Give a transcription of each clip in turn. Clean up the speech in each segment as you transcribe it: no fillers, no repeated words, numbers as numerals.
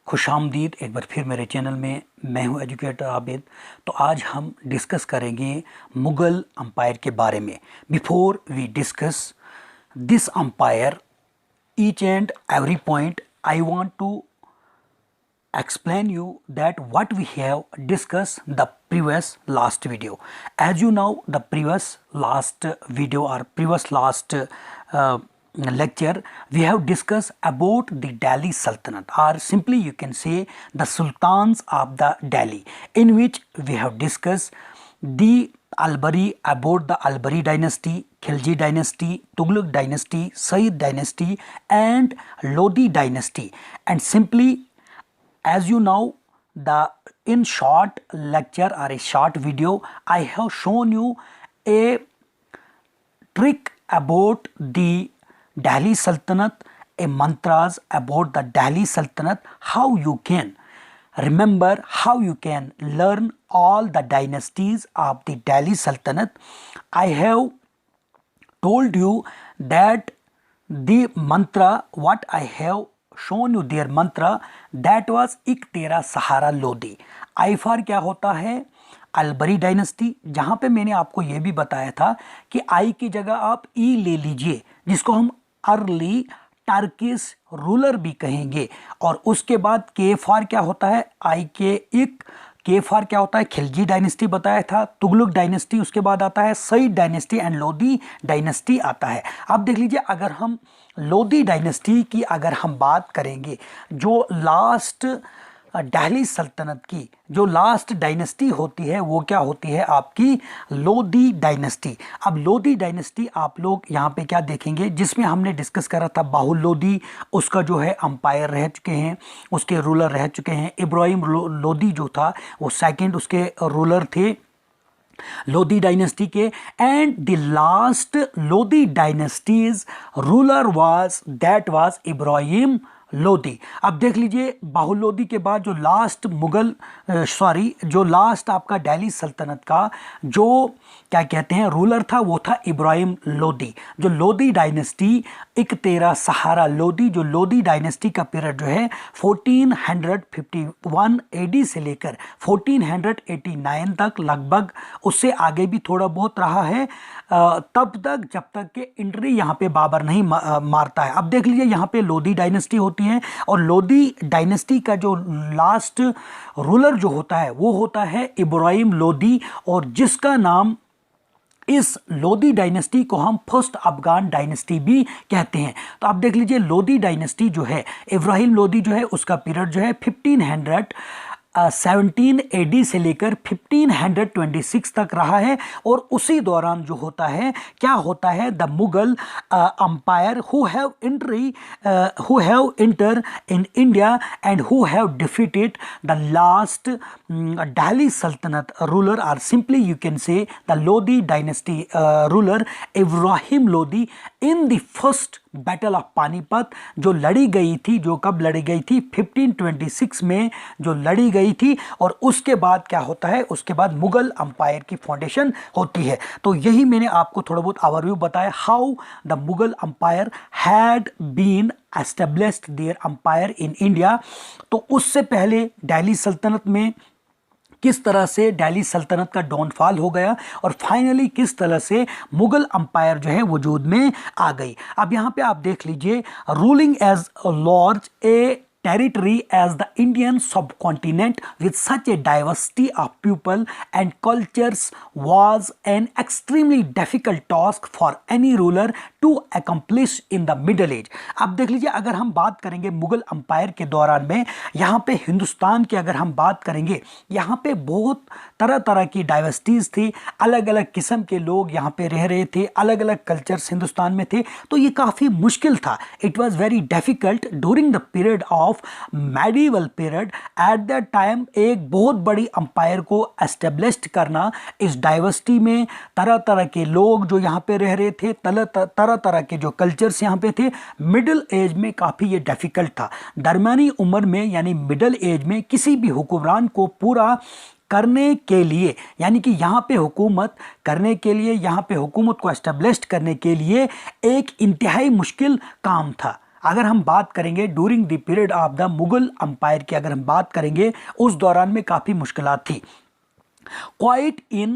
खुशामदीद एक बार फिर मेरे चैनल में। मैं हूं एजुकेटर आबिद। तो आज हम डिस्कस करेंगे मुग़ल अंपायर के बारे में। Before we discuss this empire each and every point, I want to explain you that what we have discussed the previous last video. As you know, the previous last video or previous last lecture, we have discussed about the Delhi Sultanate, or simply you can say the sultans of the Delhi, in which we have discussed the about the Albari dynasty, Khilji dynasty, Tughlaq dynasty, Sayyid dynasty and Lodi dynasty. And simply, as you know, the in short lecture or a short video, I have shown you a trick about the Delhi Sultanate, a mantras about the Delhi Sultanate, how you can remember, how you can learn all the dynasties of the Delhi Sultanate. I have told you that the mantra, what I have shown you their mantra, that was Ik Tera Sahara Lodi. I for क्या होता है? अलबरी dynasty, जहाँ पे मैंने आपको ये भी बताया था कि आई की जगह आप ई ले लीजिए, जिसको हम अर्ली टर्किश रूलर भी कहेंगे। और उसके बाद के फॉर क्या होता है? आई के एक के फॉर क्या होता है? खिलजी डायनेस्टी बताया था, तुगलक डायनेस्टी, उसके बाद आता है Sayyid dynasty and Lodi dynasty आता है। अब देख लीजिए, अगर हम लोदी डायनेस्टी की अगर हम बात करेंगे, जो लास्ट दिल्ली सल्तनत की जो लास्ट डायनेस्टी होती है वो क्या होती है? आपकी लोदी डायनेस्टी। अब लोदी डायनेस्टी आप लोग यहाँ पे क्या देखेंगे, जिसमें हमने डिस्कस करा था बाहुल लोदी, उसका जो है अंपायर रह चुके हैं, उसके रूलर रह चुके हैं। इब्राहिम लोदी जो था वो सेकंड उसके रूलर थे लोदी डायनेस्टी के। And the last Lodi dynasties ruler was Ibrahim Lodi. अब देख लीजिए, बाहुल लोदी के बाद जो लास्ट मुगल जो लास्ट आपका दिल्ली सल्तनत का जो क्या कहते हैं रूलर था, वो था इब्राहिम लोदी। जो लोदी डायनेस्टी, एक तेरा सहारा लोदी, जो लोदी डायनेस्टी का पीरियड जो है 1451 एडी से लेकर 1489 तक, लगभग उससे आगे भी थोड़ा बहुत रहा है, तब तक जब तक कि एंट्री यहाँ पे बाबर नहीं मारता है। अब देख लीजिए, यहाँ पे लोदी डायनेस्टी होती है और लोदी डायनेस्टी का जो लास्ट रूलर जो होता है वो होता है इब्राहिम लोदी, और जिसका नाम इस लोदी डायनेस्टी को हम फर्स्ट अफगान डायनेस्टी भी कहते हैं। तो आप देख लीजिए, लोदी डायनेस्टी जो है, इब्राहिम लोदी जो है, उसका पीरियड जो है 1517 एडी से लेकर 1526 तक रहा है। और उसी दौरान जो होता है, क्या होता है, the Mughal umpire who have enter in India and who have defeated the last Delhi सल्तनत रूलर, और सिंपली यू कैन से the Lodi dynasty ruler Ibrahim Lodi in the first battle of Panipat, जो लड़ी गई थी, जो कब लड़ी गई थी? 1526 में जो लड़ी गई थी। और उसके बाद क्या होता है? उसके बाद मुगल अंपायर की फाउंडेशन होती है। तो यही मैंने आपको थोड़ा बहुत ओवरव्यू बताया, how the Mughal empire had been established their empire in India. तो उससे पहले दिल्ली सल्तनत में किस तरह से दिल्ली सल्तनत का डाउनफॉल हो गया और फाइनली किस तरह से मुगल अंपायर जो है वजूद में आ गई। अब यहाँ पे आप देख लीजिए, ruling as large a territory as the Indian subcontinent with such a diversity of people and cultures was an extremely difficult task for any ruler to accomplish in the middle age. अब देख लीजिए, अगर हम बात करेंगे Mughal empire के दौरान में, यहाँ पे हिंदुस्तान की अगर हम बात करेंगे, यहाँ पे बहुत तरह तरह की डाइवर्सिटीज़ थी, अलग अलग किस्म के लोग यहाँ पे रह रहे थे, अलग अलग कल्चर्स हिंदुस्तान में थे। तो ये काफ़ी मुश्किल था। It was very difficult during the period of medieval period. Eight that time एक बहुत बड़ी अंपायर को एस्टेब्लिश्ड करना, इस डाइवर्सिटी में तरह तरह के लोग जो यहाँ पे रह रहे थे, तरह तरह के जो कल्चर्स यहाँ पे थे, मिडिल एज में काफ़ी ये डिफ़िकल्ट था। दरमियानी उम्र में यानी मिडिल एज में किसी भी हुक्मरान को पूरा करने के लिए, यानी कि यहाँ पे हुकूमत करने के लिए, यहाँ पे हुकूमत को एस्टेब्लिश करने के लिए एक इंतहाई मुश्किल काम था। अगर हम बात करेंगे during the period of the Mughal umpire की, अगर हम बात करेंगे उस दौरान में काफ़ी मुश्किलात थी. Quite in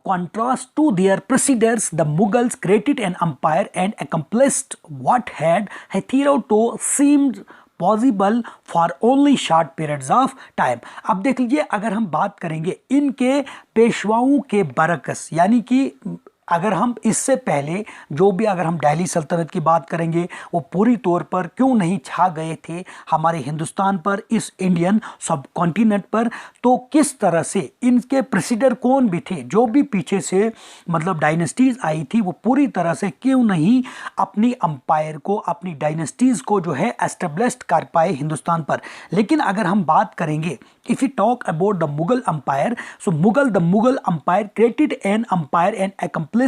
contrast to their precedents, the Mughals created an empire and accomplished what had hitherto seemed possible for only short periods of time. अब देख लीजिए, अगर हम बात करेंगे इनके पेशवाओं के बरकस, यानी कि अगर हम इससे पहले जो भी, अगर हम दिल्ली सल्तनत की बात करेंगे, वो पूरी तौर पर क्यों नहीं छा गए थे हमारे हिंदुस्तान पर, इस इंडियन सब कॉन्टिनेंट पर, तो किस तरह से इनके प्रेसिडेंट कौन भी थे, जो भी पीछे से मतलब डायनेस्टीज आई थी, वो पूरी तरह से क्यों नहीं अपनी अंपायर को, अपनी डायनेस्टीज को जो है एस्टेब्लिश कर पाए हिंदुस्तान पर. लेकिन अगर हम बात करेंगे, if you talk about the Mughal umpire, so the Mughal umpire created an umpire and accomplished,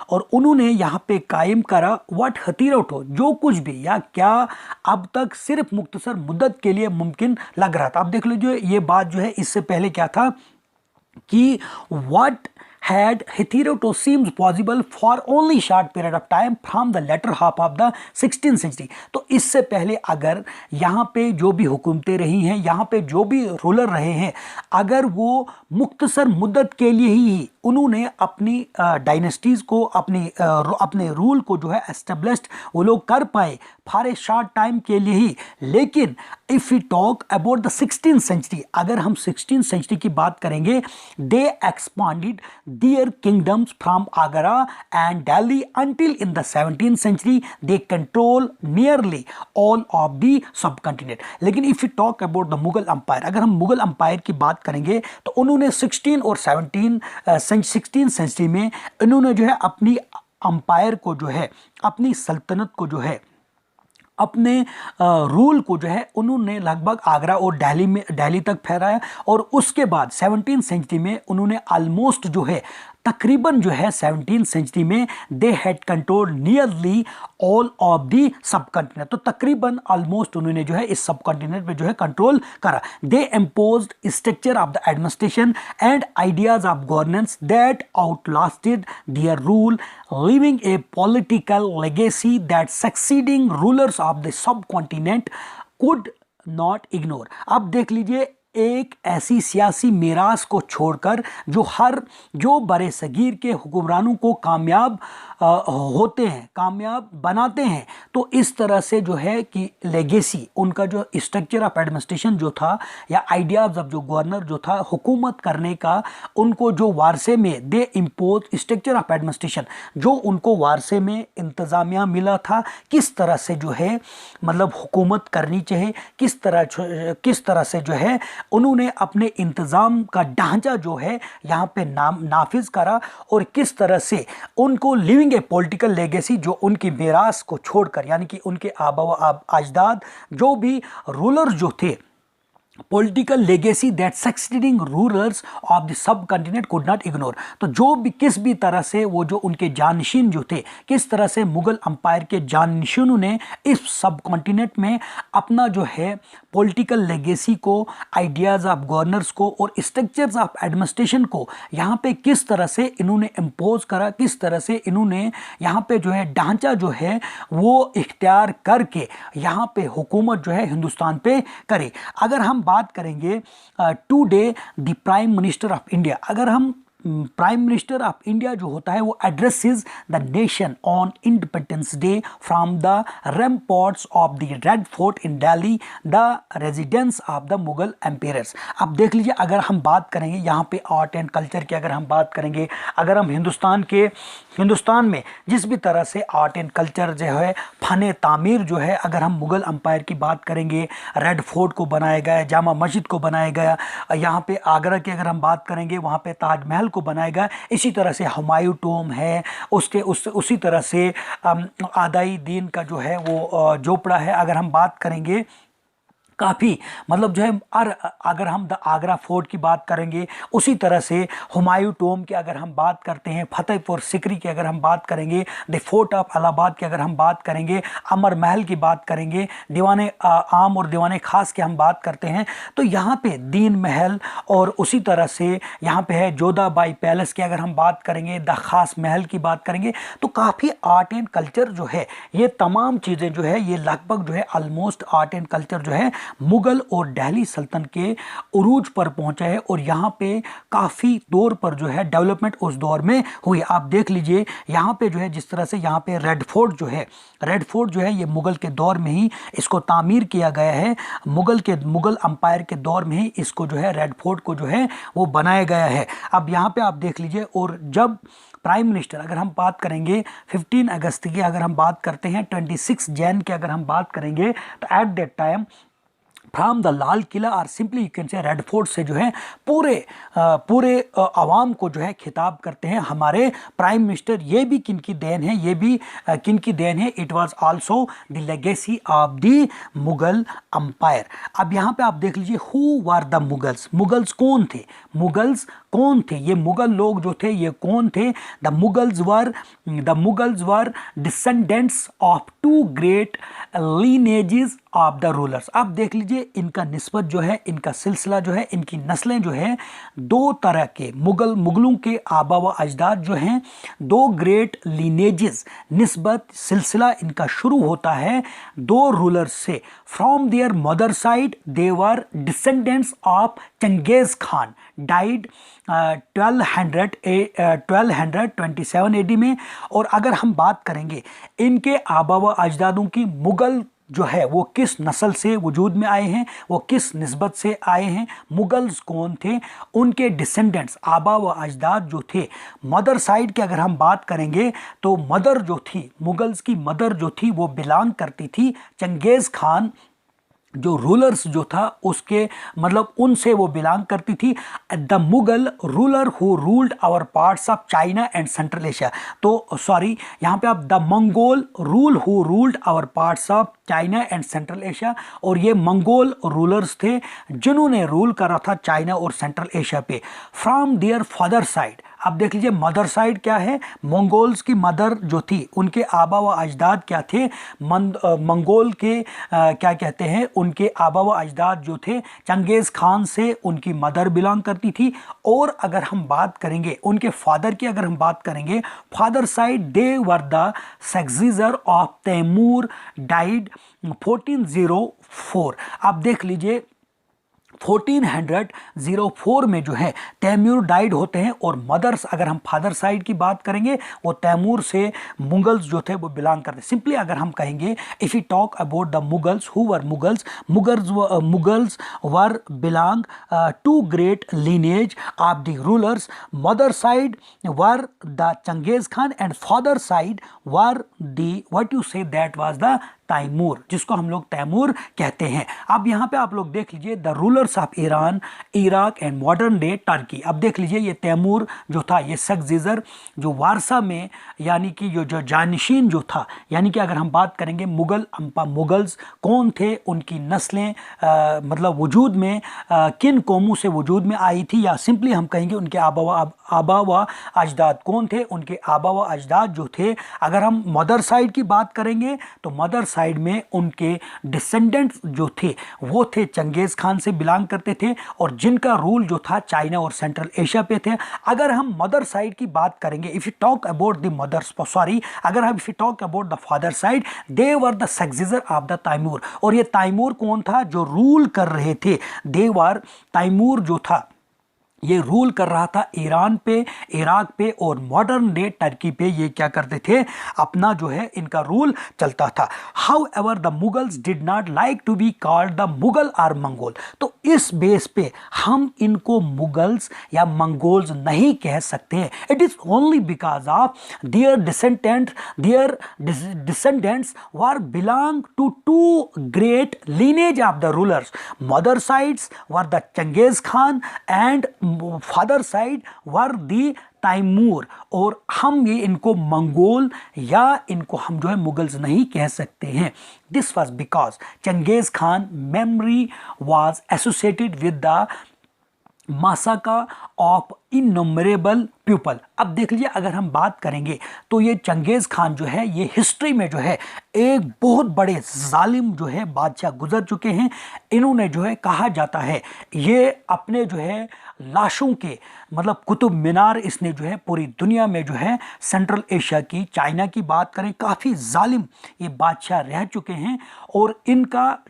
और उन्होंने यहां पे कायम करा व्हाट हतीरौठो, जो कुछ भी या क्या अब तक सिर्फ मुख्तसर मुद्दत के लिए मुमकिन लग रहा था. अब देख लीजिए, ये बात जो है इससे पहले क्या था कि what had hitherto seems possible for only short period of time from the latter half of the 16th century. तो इससे पहले अगर यहाँ पे जो भी हुकूमतें रही हैं, यहाँ पे जो भी रूलर रहे हैं, अगर वो मुख्तसर मुद्दत के लिए ही उन्होंने अपनी डायनेस्टीज़ को, अपने रूल को जो है एस्टेब्लिश्ड वो लोग कर पाए फॉर ए शॉर्ट टाइम के लिए ही. लेकिन if you talk about the 16th century, अगर हम 16th सेंचुरी की बात करेंगे, they expanded their kingdoms from Agra and Delhi until in the 17th century they control nearly all of the subcontinent. लेकिन if you talk about the Mughal Empire, अगर हम Mughal umpire की बात करेंगे तो उन्होंने 16 और 16th सेंचुरी में इन्होंने जो है अपनी अंपायर को जो है, अपनी सल्तनत को जो है, अपने रूल को जो है उन्होंने लगभग आगरा और दिल्ली तक फैलाया. और उसके बाद 17th सेंचुरी में उन्होंने ऑलमोस्ट जो है तकरीबन जो है 17th सेंचुरी में they had control nearly all of the सब कॉन्टिनेंट. तो तकरीबन ऑलमोस्ट उन्होंने जो है इस सब कॉन्टिनेंट पे जो है कंट्रोल करा. They imposed structure of the administration and ideas of governance that outlasted their rule, leaving a political legacy that succeeding rulers of the subcontinent could not ignore. अब देख लीजिए, एक ऐसी सियासी मीरास को छोड़कर जो बड़े सगीर के हुक्मरानों को कामयाब होते हैं, कामयाब बनाते हैं, तो इस तरह से जो है कि लेगेसी, उनका जो स्ट्रक्चर ऑफ एडमिनिस्ट्रेशन जो था या आइडियाज ऑफ जो गवर्नर जो था हुकूमत करने का, उनको जो वारसे में दे इम्पोज स्ट्रक्चर ऑफ एडमिनिस्ट्रेशन, जो उनको वारसे में इंतज़ामिया मिला था, किस तरह से जो है मतलब हुकूमत करनी चाहिए, किस तरह से जो है उन्होंने अपने इंतज़ाम का ढांचा जो है यहाँ पे नाफिज करा, और किस तरह से उनको लिविंग ए पॉलिटिकल लेगेसी, जो उनकी मीरास को छोड़कर, यानी कि उनके आबा अजदाद जो भी रूलर जो थे, political legacy that succeeding rulers of the sub continent could not ignore. तो जो भी किस भी तरह से वो जो उनके जानशीन जो थे, किस तरह से मुगल अंपायर के जानशीनों ने इस सब कॉन्टिनेंट में अपना जो है पॉलिटिकल लेगेसी को, आइडियाज़ ऑफ गवर्नर्स को और स्ट्रक्चर्स ऑफ एडमिनिस्ट्रेशन को यहाँ पे किस तरह से इन्होंने इम्पोज करा, किस तरह से इन्होंने यहाँ पे जो है ढांचा जो है वो इख्तियार करके यहाँ पे हुकूमत जो है हिंदुस्तान पे करे. अगर हम बात करेंगे today the prime minister of India, अगर हम प्राइम मिनिस्टर ऑफ इंडिया जो होता है वो addresses the nation on independence day from the ramparts of the red fort in Delhi, the residence of the Mughal empires. अब देख लीजिए, अगर हम बात करेंगे यहाँ पे आर्ट एंड कल्चर की, अगर हम बात करेंगे, अगर हम हिंदुस्तान में जिस भी तरह से आर्ट एंड कल्चर जो है, फन तामीर जो है, अगर हम मुगल अंपायर की बात करेंगे, रेड फोर्ट को बनाया गया, जामा मस्जिद को बनाया गया, यहाँ पे आगरा की अगर हम बात करेंगे वहाँ पे ताजमहल को बनाया गया, इसी तरह से हुमायूं टोम है, उसी तरह से आदाई दीन का जो है वो जोपड़ा है. अगर हम बात करेंगे काफ़ी मतलब जो है। और अगर हम द आगरा फोर्ट की बात करेंगे, उसी तरह से हुमायूं टोम की अगर हम बात करते हैं, फतेहपुर सिकरी की अगर हम बात करेंगे, द फोर्ट ऑफ इलाहाबाद की अगर हम बात करेंगे, अमर महल की बात करेंगे, दीवाने आम और दीवाने खास की हम बात करते हैं, तो यहाँ पे दीन महल और उसी तरह से यहाँ पे है जोधाबाई पैलेस की अगर हम बात करेंगे, द खास महल की बात करेंगे, तो काफ़ी आर्ट एंड कल्चर जो है, ये तमाम चीज़ें जो है ये लगभग जो है ऑलमोस्ट आर्ट एंड कल्चर जो है मुगल और दिल्ली सल्तनत के उरूज पर पहुंचा है। और यहाँ पे काफ़ी दौर पर जो है डेवलपमेंट उस दौर में हुई। आप देख लीजिए यहाँ पे जो है जिस तरह से यहाँ पे रेड फोर्ट जो है, रेड फोर्ट जो है ये मुगल के दौर में ही इसको तामीर किया गया है। मुगल अंपायर के दौर में ही इसको जो है रेड फोर्ट को जो है वो बनाया गया है। अब यहाँ पे आप देख लीजिए, और जब प्राइम मिनिस्टर अगर हम बात करेंगे 15 अगस्त की अगर हम बात करते हैं, 26 जैन की अगर हम बात करेंगे, तो at that time from the Lal Qila और simply you can say red fort से जो है पूरे आवाम को जो है खिताब करते हैं हमारे प्राइम मिनिस्टर। ये भी किनकी देन है, ये भी किनकी देन है, it was also the legacy of the Mughal empire. अब यहाँ पे आप देख लीजिए who were the Mughals, Mughals कौन थे, मुगल्स कौन थे, ये मुगल लोग जो थे ये कौन थे। The Mughals were descendants of two great lineages of the rulers. आप देख लीजिए इनका निस्बत जो है, इनका सिलसिला जो है, इनकी नस्लें जो है, दो तरह के मुगलों के आबा व अजदाद जो हैं, दो ग्रेट लीनेजेस निस्बत सिलसिला इनका शुरू होता है दो रूलर्स से। From their mother side they were descendants of Genghis Khan, died 1227 AD में। और अगर हम बात करेंगे इनके आबा व अजदादों की, मुगल जो है वो किस नस्ल से वजूद में आए हैं, वो किस निस्बत से आए हैं, मुगल्स कौन थे, उनके डिसेंडेंट्स आबा व अजदाद जो थे। मदर साइड की अगर हम बात करेंगे तो मदर जो थी, मुगल्स की मदर जो थी वो बिलोंग करती थी चंगेज़ खान, जो रूलर्स जो था उसके मतलब उनसे वो बिलोंग करती थी। The Mughal ruler who ruled our parts of China and central Asia, तो सॉरी यहाँ पे आप the Mongol rule who ruled our parts of China and central Asia, और ये मंगोल रूलर्स थे जिन्होंने रूल करा था चाइना और सेंट्रल एशिया पे। फ्रॉम देयर फादर साइड, अब देख लीजिए मदर साइड क्या है, मंगोल्स की मदर जो थी उनके आबा व अजदाद क्या थे, मंगोल के क्या कहते हैं, उनके आबा व अजदाद जो थे चंगेज़ खान से उनकी मदर बिलोंग करती थी। और अगर हम बात करेंगे उनके फादर की, अगर हम बात करेंगे father side, they were the successor of Timur, died 1404। आप देख लीजिए 1404 में जो है तैमूर डाइड होते हैं। और मदर्स अगर हम फादर साइड की बात करेंगे वो तैमूर से मुगल्स जो थे वो बिलोंग करते। सिंपली अगर हम कहेंगे if you talk about the Mughals, who were Mughals were belong to great lineage of the rulers. Mother side were the Genghis Khan and father side were the what you say that was the Timur, जिसको हम लोग तैमूर कहते हैं। अब यहाँ पे आप लोग देख लीजिए the rulers of Iran, Iraq and modern day Turkey. अब देख लीजिए ये तैमूर जो था, ये सक्सीसर जो वारसा में यानी कि जो जानशीन जो था, यानी कि अगर हम बात करेंगे मुगल्स कौन थे, उनकी नस्लें मतलब वजूद में किन कौमों से वजूद में आई थी, या सिंपली हम कहेंगे उनके आबा व अजदाद कौन थे, उनके आबा व अजदाद जो थे। अगर हम मदर साइड की बात करेंगे तो मदर साइड में उनके डिसेंडेंट्स जो थे वो थे चंगेज़ खान से बिलोंग करते थे, और जिनका रूल जो था चाइना और सेंट्रल एशिया पे थे। अगर हम मदर साइड की बात करेंगे, if you talk about the mothers, sorry अगर हम if you talk about the father side, they were the successor of the Timur. और ये तैमूर कौन था, जो रूल कर रहे थे, दे वर तैमूर जो था ये रूल कर रहा था ईरान पे, इराक पे और मॉडर्न डे टर्की पे। ये क्या करते थे, अपना जो है इनका रूल चलता था। However the Mughals did not like to be called the Mughal और मंगोल। तो इस बेस पे हम इनको मुगल्स या मंगोल्स नहीं कह सकते हैं। It is only because of their descendants were belong to two great lineage of the rulers. Mother sides were the Genghis Khan and father side were the Timur, और हम ये इनको मंगोल या इनको हम जो है मुगल्स नहीं कह सकते हैं। This was because Genghis Khan memory was associated with the massacre of innumerable people. अब देख लीजिए, अगर हम बात करेंगे तो ये चंगेज़ खान जो है ये हिस्ट्री में जो है एक बहुत बड़े जालिम जो है बादशाह गुजर चुके हैं। इन्होंने जो है कहा जाता है ये अपने जो है लाशों के मतलब कुतुब मीनार इसने जो है पूरी दुनिया में जो है सेंट्रल एशिया की, चाइना की बात करें, काफ़ी जालिम ये बादशाह रह चुके हैं। और इनका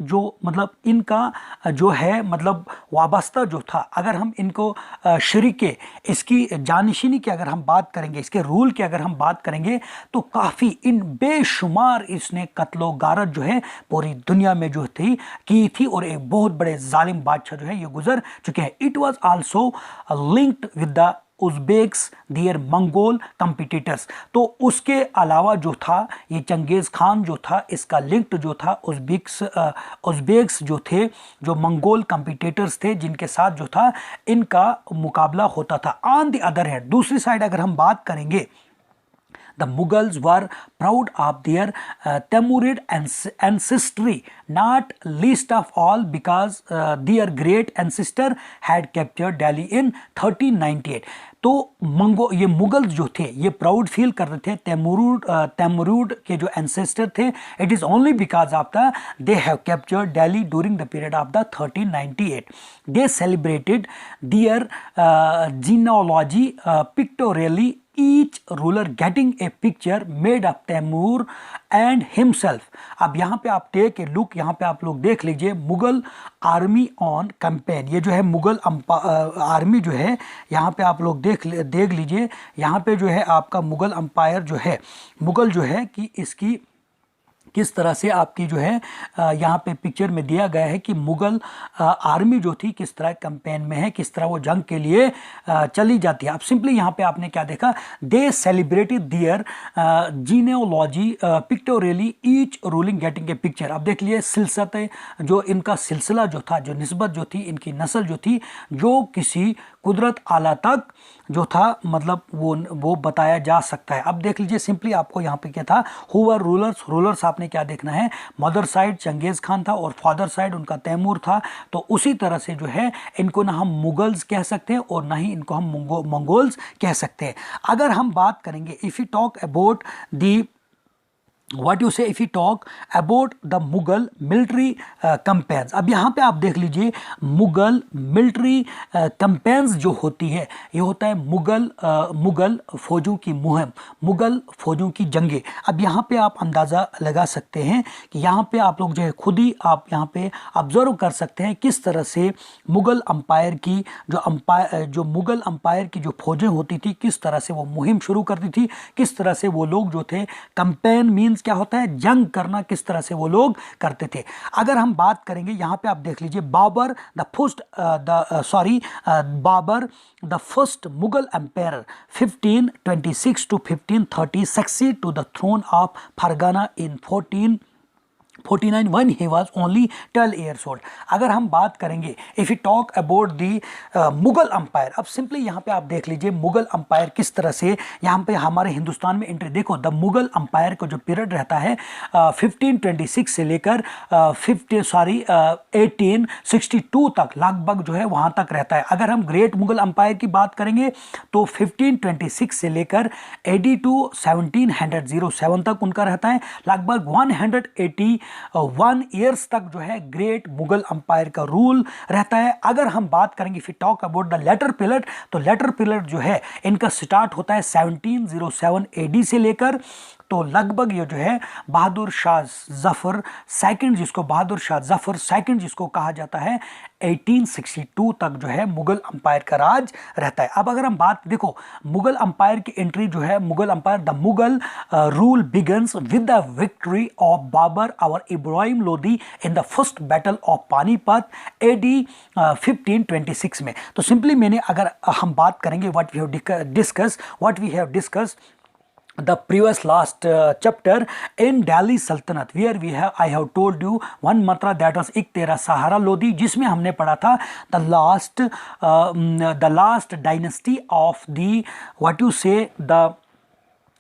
जो है मतलब वाबस्ता जो था, अगर हम इनको शरीके इसकी जानशीनी की अगर हम बात करेंगे, इसके रूल की अगर हम बात करेंगे, तो काफ़ी इन बेशुमार इसने कत्लो गारत जो है पूरी दुनिया में जो थी की थी, और एक बहुत बड़े जालिम बादशाह जो है ये गुजर चुके हैं। It was also linked with the Uzbeks their Mongol competitors. तो उसके अलावा जो था ये चंगेज़ खान जो था इसका लिंक्ड जो था उज़्बेक्स जो थे, जो मंगोल कंपिटिटर्स थे, जिनके साथ जो था इनका मुकाबला होता था। ऑन द अदर हैंड, दूसरी साइड अगर हम बात करेंगे, the Mughals were proud of their Timurid ancestry, not least of all because their great ancestor had captured Delhi in 1398। तो ये मुगल्स जो थे ये प्राउड फील कर रहे थे तैमूरिड के जो एंसेस्टर थे। It is only because of the they have captured Delhi during the period of the 1398। They celebrated their genealogy pictorially, each ruler getting a picture made of Taimur and himself। अब यहाँ पे आप टेक ए लुक, यहाँ पे आप लोग देख लीजिए मुगल आर्मी ऑन कैंपेन। ये जो है मुगल आर्मी जो है यहाँ पे आप लोग देख लीजिए, यहाँ पे जो है आपका मुगल अंपायर जो है, मुगल जो है कि इसकी किस तरह से आपकी जो है यहाँ पे पिक्चर में दिया गया है कि मुगल आर्मी जो थी किस तरह कैंपेन में है, किस तरह वो जंग के लिए चली जाती है। अब सिंपली यहाँ पे आपने क्या देखा, they celebrated their genealogy pictorially, each ruling getting a picture. अब देख लिए सिलसिला, जो इनका सिलसिला जो था, जो निस्बत जो थी, इनकी नस्ल जो थी, जो किसी कुदरत आला तक जो था मतलब वो बताया जा सकता है। अब देख लीजिए सिंपली आपको यहाँ पे क्या था, हुआ रूलर्स आपने क्या देखना है, मदर साइड चंगेज़ खान था और फादर साइड उनका तैमूर था। तो उसी तरह से जो है इनको ना हम मुगल्स कह सकते हैं और ना ही इनको हम मंगोल्स कह सकते हैं। अगर हम बात करेंगे, if you talk about the What you say if you talk about the Mughal military campaigns. अब यहाँ पे आप देख लीजिए मुगल मिलिट्री कैंपेन्स जो होती है, ये होता है मुगल फ़ौजों की मुहिम, मुगल फ़ौजों की जंगें। अब यहाँ पे आप अंदाज़ा लगा सकते हैं कि यहाँ पे आप लोग जो है खुद ही आप यहाँ पे ऑब्ज़र्व कर सकते हैं किस तरह से मुगल अंपायर की जो मुगल अंपायर की जो फ़ौजें होती थी, किस तरह से वो मुहिम शुरू करती थी, किस तरह से वो लोग जो थे कैंपेन मीन क्या होता है, जंग करना, किस तरह से वो लोग करते थे। अगर हम बात करेंगे यहाँ पे आप देख लीजिए Babur the first Mughal empire 1526 to 1530 succeed to the throne of Fergana in 1449 when he was only 12 years old। अगर हम बात करेंगे if you talk about the Mughal empire, अब सिंपली यहाँ पे आप देख लीजिए मुगल अंपायर किस तरह से यहाँ पे हमारे हिंदुस्तान में एंट्री। देखो द मुगल अंपायर का जो पीरियड रहता है 1526 से लेकर 1862 तक लगभग जो है वहाँ तक रहता है। अगर हम ग्रेट मुगल अंपायर की बात करेंगे तो 1526 से लेकर AD to 1707 तक उनका रहता है, लगभग 181 ईयर्स तक जो है ग्रेट मुगल अंपायर का रूल रहता है। अगर हम बात करेंगे if you talk about the letter period, तो लेटर पीरियड जो है इनका स्टार्ट होता है 1707 AD से लेकर, तो लगभग ये जो है बहादुर शाह जफर सेकंड, जिसको बहादुर शाह जफर सेकंड जिसको कहा जाता है, 1862 तक जो है मुगल अंपायर का राज रहता है। अब अगर हम बात देखो मुगल अंपायर की एंट्री जो है, Mughal empire the Mughal rule begins with the victory of Babur और Ibrahim Lodi in the first battle of Panipat AD 1526 में। तो सिंपली मैंने अगर हम बात करेंगे what we have discussed the previous last chapter in Delhi Sultanate, where I have told you one mantra, that was एक तेरा सहारा लोधी, जिसमें हमने पढ़ा था the last dynasty of the, what you say, the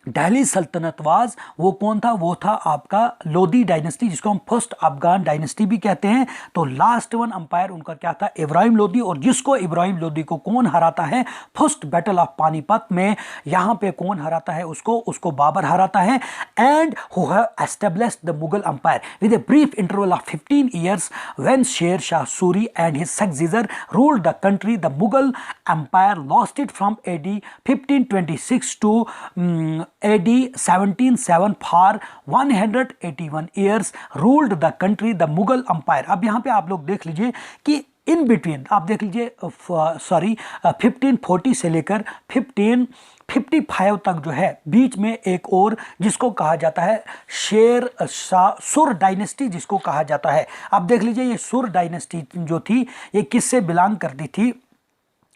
Delhi सल्तनत वाज, वो कौन था? वो था आपका लोधी डायनेस्टी, जिसको हम फर्स्ट अफगान डायनेस्टी भी कहते हैं। तो लास्ट वन अंपायर उनका क्या था? इब्राहिम लोधी। और जिसको इब्राहिम लोधी को कौन हराता है फर्स्ट बैटल ऑफ पानीपत में, यहाँ पे कौन हराता है उसको बाबर हराता है। And who have established the Mughal empire with a brief interval of 15 years when Sher Shah Suri and his successor ruled the country. The Mughal empire lost it from AD 1526 to AD 1707 for 181 years ruled the country the Mughal empire. अब यहाँ पे आप लोग देख लीजिए कि in between आप देख लीजिए 1540 से लेकर 1555 तक जो है बीच में एक और जिसको कहा जाता है शेर शाह सुर डायनेस्टी, जिसको कहा जाता है। अब देख लीजिए ये सुर डायनेस्टी जो थी ये किससे बिलोंग करती थी?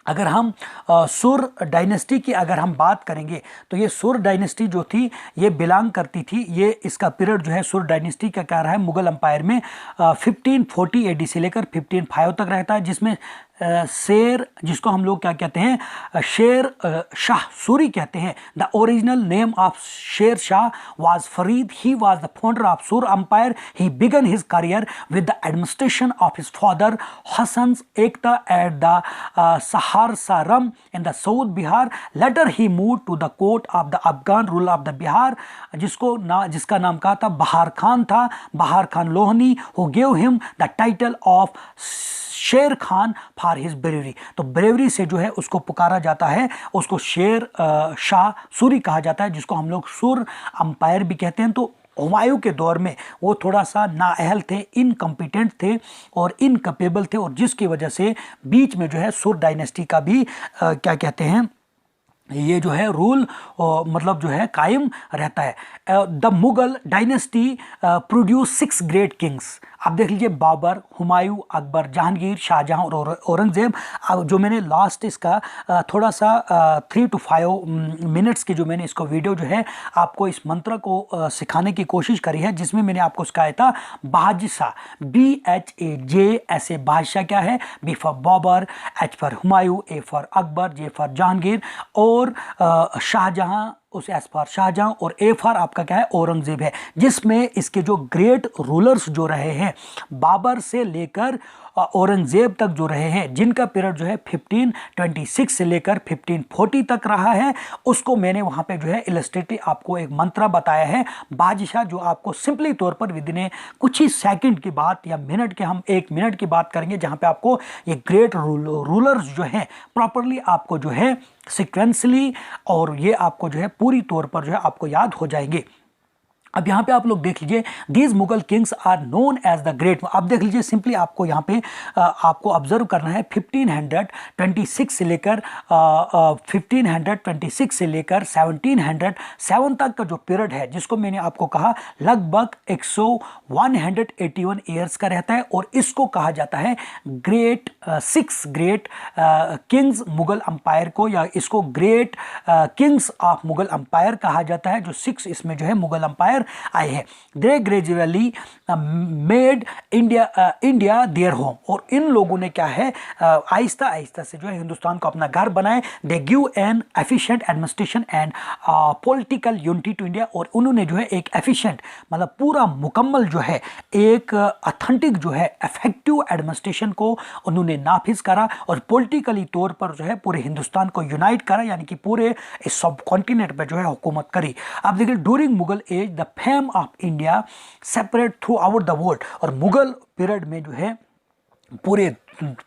अगर हम सुर डायनेस्टी की अगर हम बात करेंगे तो ये सुर डायनेस्टी जो थी ये बिलोंग करती थी, ये इसका पीरियड जो है सुर डायनेस्टी का क्या रहा है मुगल अंपायर में 1540 AD से लेकर 1505 तक रहता है, जिसमें शेर, जिसको हम लोग क्या कहते हैं, शेर शाह सूरी कहते हैं। The original name of Sher Shah was Farid. He was the founder of Sur empire. He began his career with the administration of his father Hasan एकता at the Sasaram in the south Bihar. Later he move to the court of the Afghan rule of the Bihar, जिसका नाम क्या था? बहार खान था, Bahar Khan Lohani, who gave him the title of Sher Khan for his bravery. तो bravery से जो है उसको पुकारा जाता है, उसको शेर शाह सूरी कहा जाता है, जिसको हम लोग सुर अंपायर भी कहते हैं। तो हुमायूं के दौर में वो थोड़ा सा नाअहल थे, इनकम्पिटेंट थे और इनकैपेबल थे, और जिसकी वजह से बीच में जो है सुर डायनेस्टी का भी क्या कहते हैं ये जो है रूल मतलब जो है कायम रहता है। The Mughal dynasty produce 6 great Kings. आप देख लीजिए बाबर, हुमायूं, अकबर, जहांगीर, शाहजहां और औरंगजेब। जो मैंने लास्ट इसका थोड़ा सा 3 to 5 मिनट्स की जो मैंने इसको वीडियो जो है आपको इस मंत्र को सिखाने की कोशिश करी है, जिसमें मैंने आपको सिखाया था बादशाह, BHAJ, ऐसे बादशाह क्या है? B for Babur, H for Humayun, A for Akbar, J for Jahangir और शाहजहां, उस एस फॉर शाहजहां और A फॉर आपका क्या है? औरंगजेब है। जिसमें इसके जो ग्रेट रूलर्स जो रहे हैं बाबर से लेकर औरंगजेब तक जो रहे हैं, जिनका पीरियड जो है 1526 से लेकर 1540 तक रहा है, उसको मैंने वहां पे जो है इलस्ट्रेटिव आपको एक मंत्र बताया है बादशाह, जो आपको सिंपली तौर पर विदिन कुछ ही सेकंड की बात या मिनट के, हम 1 मिनट की बात करेंगे, जहां पे आपको ये ग्रेट रूलर्स जो हैं प्रॉपरली आपको जो है सिक्वेंसली और ये आपको जो है पूरी तौर पर जो है आपको याद हो जाएंगे। अब यहाँ पे आप लोग देख लीजिए, these Mughal kings are known as the great. अब देख लीजिए सिंपली आपको यहाँ पे आपको ऑब्जर्व करना है 1526 से लेकर 1526 से लेकर 1707 तक का जो पीरियड है, जिसको मैंने आपको कहा लगभग 181 ईयर्स का रहता है, और इसको कहा जाता है great 6 great Kings Mughal umpire को, या इसको great Kings of Mughal umpire कहा जाता है, जो 6 इसमें जो है मुगल अंपायर आए हैं। They gradually made India their home, और इन लोगों ने क्या है आहिस्ता आहिस्ता से जो है हिंदुस्तान को अपना घर बनाए। They give an efficient administration and political unity to India, और उन्होंने जो है एक एफिशिएंट मतलब पूरा मुकम्मल जो है एक ऑथेंटिक जो है इफेक्टिव एडमिनिस्ट्रेशन को उन्होंने नाफिज करा, और पॉलिटिकली तौर पर जो है पूरे हिंदुस्तान को यूनाइट करा, यानी कि पूरे इस सब कॉन्टिनेंट पर जो है हुकूमत करी। अब देखिए during Mughal age the fame of India separate throughout the world, और मुगल पीरियड में जो है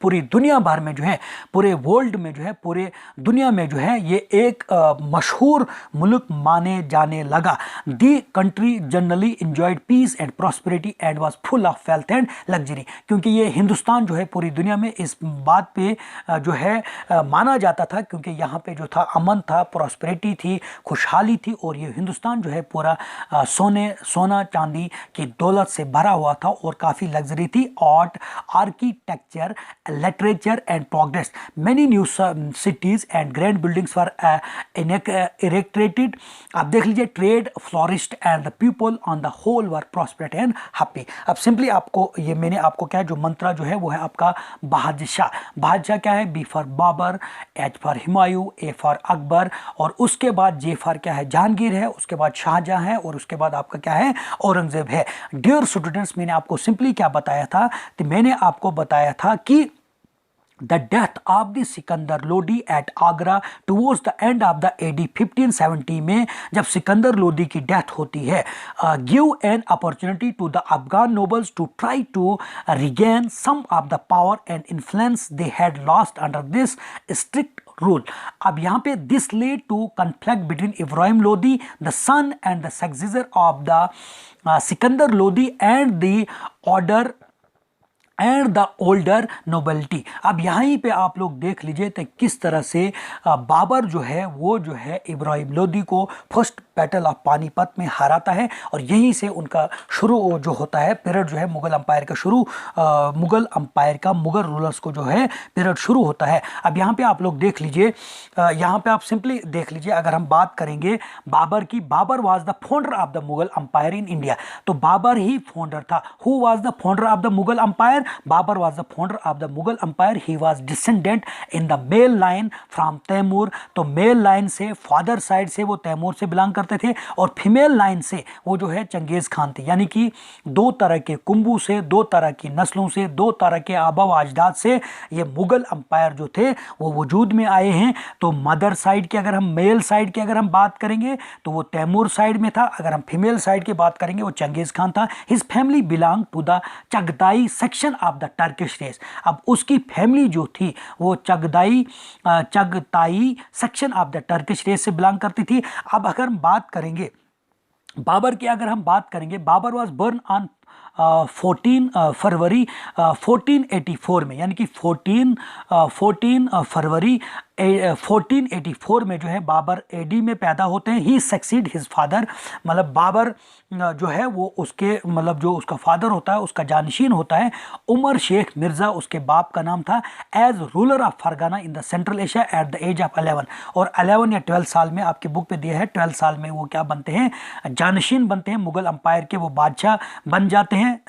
पूरी दुनिया भर में जो है पूरे वर्ल्ड में जो है पूरे दुनिया में जो है ये एक मशहूर मुल्क माने जाने लगा। The country generally enjoyed peace and prosperity and was full of wealth and luxury, क्योंकि ये हिंदुस्तान जो है पूरी दुनिया में इस बात पे जो है माना जाता था, क्योंकि यहाँ पे जो था अमन था, प्रॉस्पेरिटी थी, खुशहाली थी, और ये हिंदुस्तान जो है पूरा सोना चांदी की दौलत से भरा हुआ था और काफ़ी लग्जरी थी। Art, architecture literature and progress. Many new cities and grand buildings were erected. आप देख लीजिए, trade flourished and the people on the whole were prosperous and happy. अब सिंपली आपको ये मैंने आपको क्या है, जो मंत्रा जो है वो है आपका बादशाह। बादशाह क्या है? B for Babur, H for Humayun, A for Akbar, और उसके बाद जे फॉर क्या है? जहांगीर है, उसके बाद शाहजहां है, और उसके बाद आपका क्या है? औरंगजेब है। डियर स्टूडेंट्स, मैंने आपको सिंपली क्या बताया था? तो मैंने आपको बताया था कि the death of the Sikandar Lodi at Agra towards the end of the AD 1570 में जब सिकंदर लोदी की डेथ होती है, give an opportunity to the Afghan nobles to try to regain some of the power and influence they had lost under this strict rule. अब यहाँ पे this led to conflict between Ibrahim Lodi the son and the successor of the Sikandar Lodi and the order and the older nobility. अब यहीं पे आप लोग देख लीजिए तो किस तरह से बाबर जो है वो जो है इब्राहिम लोदी को फर्स्ट बैटल ऑफ पानीपत में हराता है, और यहीं से उनका शुरू जो होता है पीरियड जो है मुगल अंपायर का शुरू, मुगल अंपायर का, मुगल रूलर्स को जो है पीरियड शुरू होता है। अब यहाँ पे आप लोग देख लीजिए, यहाँ पे आप सिंपली देख लीजिए, अगर हम बात करेंगे बाबर की, Babur was the founder of the Mughal empire in India, तो बाबर ही फाउंडर था। Who was the founder of the Mughal empire? Babur was the founder of the Mughal empire. He was descendant in the male line from Timur, तो male line से, father side से वो तैमूर से belong करते थे, और फीमेल लाइन से वो जो है चंगेज खान थे। यानी कि दो तरह के कुंबू से, दो तरह की नस्लों से, दो तरह के आबा व अजदाद से ये मुगल अंपायर जो थे वो वजूद में आए हैं। तो मदर साइड की अगर हम, मेल साइड की अगर हम बात करेंगे तो वो तैमूर साइड में था, अगर हम फीमेल साइड की बात करेंगे वो चंगेज खान था। His family belong to the Chagatai section of the Turkish race. अब उसकी फैमिली जो थी वो Chagatai section of the Turkish race से बिलोंग करती थी। अब अगर हम बात करेंगे बाबर की, अगर हम बात करेंगे, बाबर वाज बर्न ऑन 14 फरवरी 1484 में, यानी कि 14 फरवरी 1484 में जो है बाबर एडी में पैदा होते हैं। ही सक्सीड हिज फादर, मतलब बाबर जो है वो उसके, मतलब जो उसका फादर होता है उसका जानशीन होता है उमर शेख मिर्ज़ा, उसके बाप का नाम था, as ruler of Fergana in the central Asia at the age of 11, और 11 या 12 साल में, आपकी बुक पे दिया है 12 साल में वो क्या बनते हैं? जानशीन बनते हैं, मुगल अंपायर के वो बादशाह बन जाते हैं।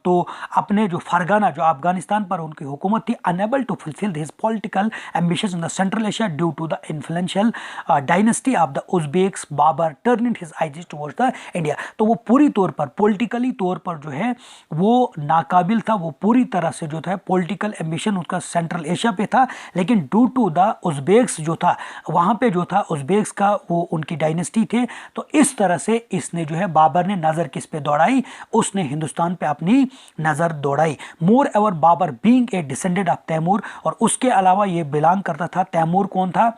तो अपने जो फरगाना, जो अफगानिस्तान पर उनकी हुकूमत थी, unable to fulfil his political ambitions in the central Asia due to the influential dynasty of the Uzbeks, Babur turned his eyes towards the India. तो वो पूरी तौर पर, पॉलिटिकली तौर पर जो है वो नाकाबिल था, वो पूरी तरह से जो था पॉलिटिकल एम्बिशन उसका सेंट्रल एशिया पे था, लेकिन ड्यू टू द उज़्बेक्स जो था वहाँ पे जो था उज़्बेक्स का वो उनकी डायनेस्टी थे। तो इस तरह से इसने जो है बाबर ने नज़र किस पे दौड़ाई? उसने हिंदुस्तान पे अपनी नज़र दौड़ाई। Moreover Babur being a descendant of Timur, और उसके अलावा ये बिलोंग करता था, तैमूर कौन था?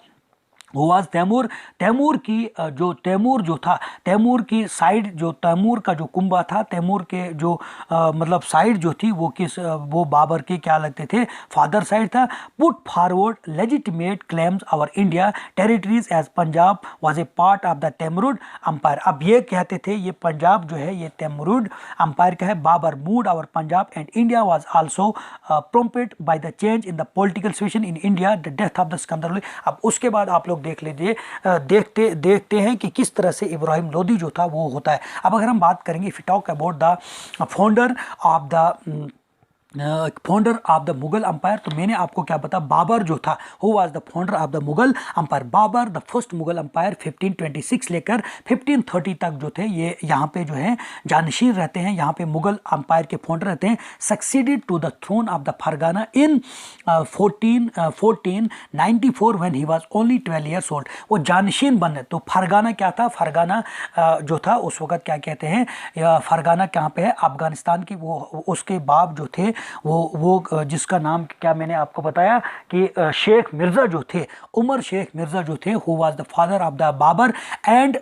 हुआ तैमूर, तैमूर की जो तैमूर जो था, तैमूर की साइड, जो तैमूर का जो कुंबा था, तैमूर के जो मतलब साइड जो थी वो किस, वो बाबर के क्या लगते थे? फादर साइड था। Put forward legitimate claims over India territories as Punjab was a part of the Timurid empire. अब ये कहते थे ये पंजाब जो है ये तैमूरिड अंपायर का है। Babur moved over Punjab and India was also prompted by the change in the political situation in India, the death of the Sikandar Lodi. अब उसके बाद आप लोग देख लीजिए, देखते हैं कि किस तरह से इब्राहिम लोदी जो था वो होता है। अब अगर हम बात करेंगे, if you talk about the founder of the Mughal empire, तो मैंने आपको क्या बताया? बाबर जो था, who was the founder of the Mughal empire? Babur the first Mughal empire 1526 लेकर 1530 तक जो थे ये यहाँ पे जो है जानशीर रहते हैं, यहाँ पे मुगल अंपायर के फाउंडर रहते हैं। Succeeded to the throne of the Fergana in 1494 when he was only 12 years old. वो जानशीन बने। तो फरगाना क्या था? फरगाना जो था उस वक्त क्या कहते हैं, फरगाना कहाँ पे है? अफगानिस्तान की। वो उसके बाप जो थे वो जिसका नाम क्या मैंने आपको बताया कि शेख मिर्ज़ा जो थे, उमर शेख मिर्ज़ा जो थे, who was the father of the Babur and